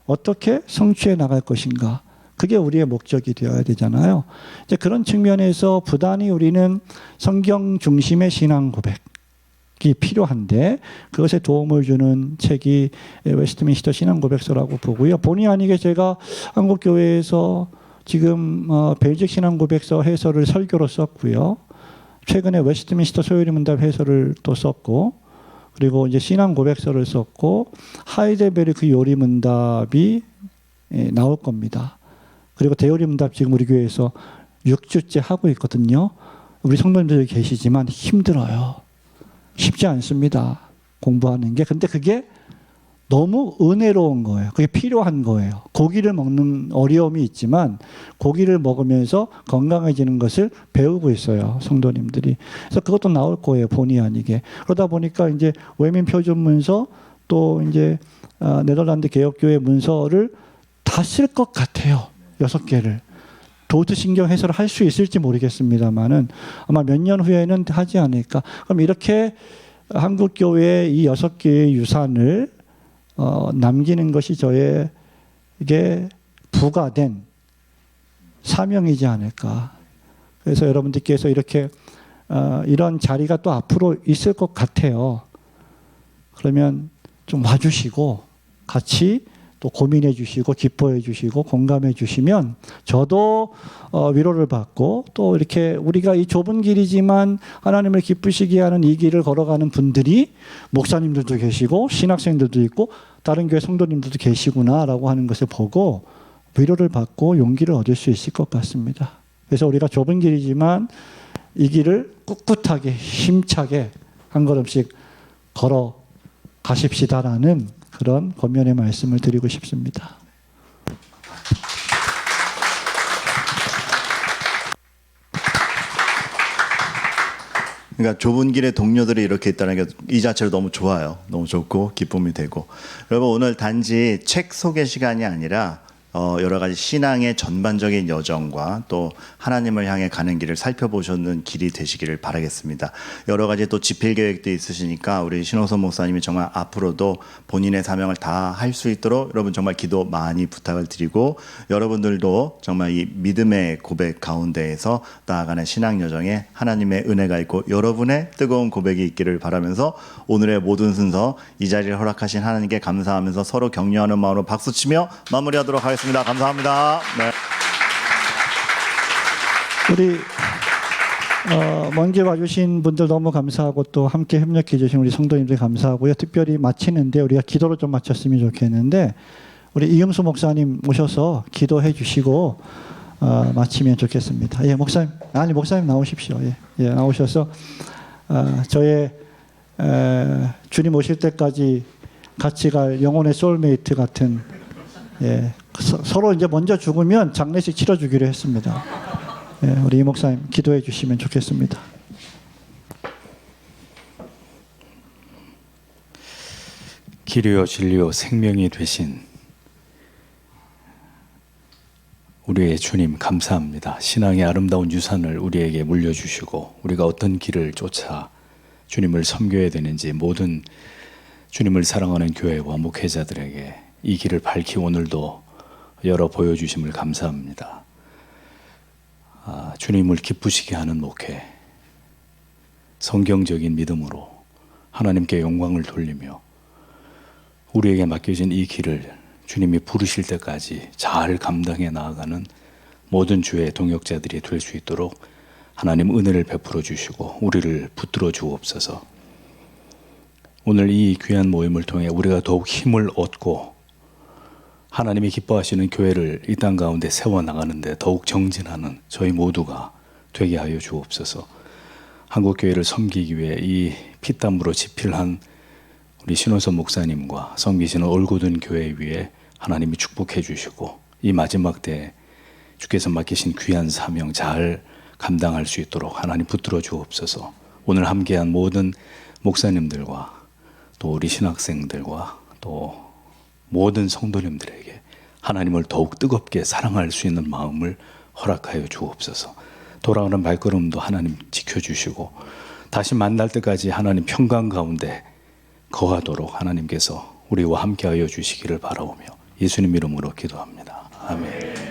어떻게 성취해 나갈 것인가. 그게 우리의 목적이 되어야 되잖아요. 이제 그런 측면에서 부단히 우리는 성경 중심의 신앙 고백이 필요한데 그것에 도움을 주는 책이 웨스트민스터 신앙 고백서라고 보고요. 본의 아니게 제가 한국 교회에서 지금 벨직 신앙 고백서 해설을 설교로 썼고요. 최근에 웨스트민스터 소요리 문답 해설을 또 썼고 그리고 이제 신앙 고백서를 썼고 하이델베르크 요리 문답이 나올 겁니다. 그리고 대요리 문답 지금 우리 교회에서 6주째 하고 있거든요. 우리 성도님들 계시지만 힘들어요. 쉽지 않습니다. 공부하는 게. 근데 그게 너무 은혜로운 거예요. 그게 필요한 거예요. 고기를 먹는 어려움이 있지만 고기를 먹으면서 건강해지는 것을 배우고 있어요. 성도님들이. 그래서 그것도 나올 거예요. 본의 아니게. 그러다 보니까 이제 외민 표준 문서 또 이제 네덜란드 개혁교회 문서를 다 쓸 것 같아요. 6개를. 도트 신경 해설을 할 수 있을지 모르겠습니다만은 아마 몇 년 후에는 하지 않을까. 그럼 이렇게 한국 교회의 이 6개의 유산을 남기는 것이 저에게 부과된 사명이지 않을까. 그래서 여러분들께서 이렇게 이런 자리가 또 앞으로 있을 것 같아요. 그러면 좀 와주시고 같이 또 고민해 주시고 기뻐해 주시고 공감해 주시면 저도 위로를 받고 또 이렇게 우리가 이 좁은 길이지만 하나님을 기쁘시게 하는 이 길을 걸어가는 분들이 목사님들도 계시고 신학생들도 있고 다른 교회 성도님들도 계시구나라고 하는 것을 보고 위로를 받고 용기를 얻을 수 있을 것 같습니다. 그래서 우리가 좁은 길이지만 이 길을 꿋꿋하게 힘차게 한 걸음씩 걸어 가십시다라는 그런 권면의 말씀을 드리고 싶습니다. 그러니까 좁은 길에 동료들이 이렇게 있다는 게 이 자체로 너무 좋아요. 너무 좋고 기쁨이 되고. 여러분 오늘 단지 책 소개 시간이 아니라 여러 가지 신앙의 전반적인 여정과 또 하나님을 향해 가는 길을 살펴보셨는 길이 되시기를 바라겠습니다. 여러 가지 또 집필 계획도 있으시니까 우리 신호선 목사님이 정말 앞으로도 본인의 사명을 다 할 수 있도록 여러분 정말 기도 많이 부탁을 드리고 여러분들도 정말 이 믿음의 고백 가운데에서 나아가는 신앙 여정에 하나님의 은혜가 있고 여러분의 뜨거운 고백이 있기를 바라면서 오늘의 모든 순서 이 자리를 허락하신 하나님께 감사하면서 서로 격려하는 마음으로 박수치며 마무리하도록 하겠습니다. 감사합니다. 네. 우리 먼 길 와주신 분들 너무 감사하고 또 함께 협력해 주신 우리 성도님들 감사하고요. 특별히 마치는데 우리가 기도로 좀 마쳤으면 좋겠는데 우리 이음수 목사님 오셔서 기도해 주시고 마치면 좋겠습니다. 예, 목사님 나오십시오. 예, 나오셔서 저의 주님 오실 때까지 같이 갈 영혼의 소울메이트 같은 서로 이제 먼저 죽으면 장례식 치러주기로 했습니다. 우리 이 목사님 기도해 주시면 좋겠습니다. 길이요 진리요 생명이 되신 우리의 주님 감사합니다. 신앙의 아름다운 유산을 우리에게 물려주시고 우리가 어떤 길을 쫓아 주님을 섬겨야 되는지 모든 주님을 사랑하는 교회와 목회자들에게 이 길을 밝히 오늘도 열어 보여주심을 감사합니다. 주님을 기쁘시게 하는 목회, 성경적인 믿음으로 하나님께 영광을 돌리며 우리에게 맡겨진 이 길을 주님이 부르실 때까지 잘 감당해 나아가는 모든 주의 동역자들이 될 수 있도록 하나님 은혜를 베풀어 주시고 우리를 붙들어 주옵소서. 오늘 이 귀한 모임을 통해 우리가 더욱 힘을 얻고 하나님이 기뻐하시는 교회를 이 땅 가운데 세워나가는데 더욱 정진하는 저희 모두가 되게 하여 주옵소서. 한국교회를 섬기기 위해 이 피땀으로 집필한 우리 신호선 목사님과 섬기시는 올곧은 교회 위에 하나님이 축복해 주시고 이 마지막 때에 주께서 맡기신 귀한 사명 잘 감당할 수 있도록 하나님 붙들어 주옵소서. 오늘 함께한 모든 목사님들과 또 우리 신학생들과 또 모든 성도님들에게 하나님을 더욱 뜨겁게 사랑할 수 있는 마음을 허락하여 주옵소서. 돌아오는 발걸음도 하나님 지켜주시고 다시 만날 때까지 하나님 평강 가운데 거하도록 하나님께서 우리와 함께하여 주시기를 바라오며 예수님 이름으로 기도합니다. 아멘.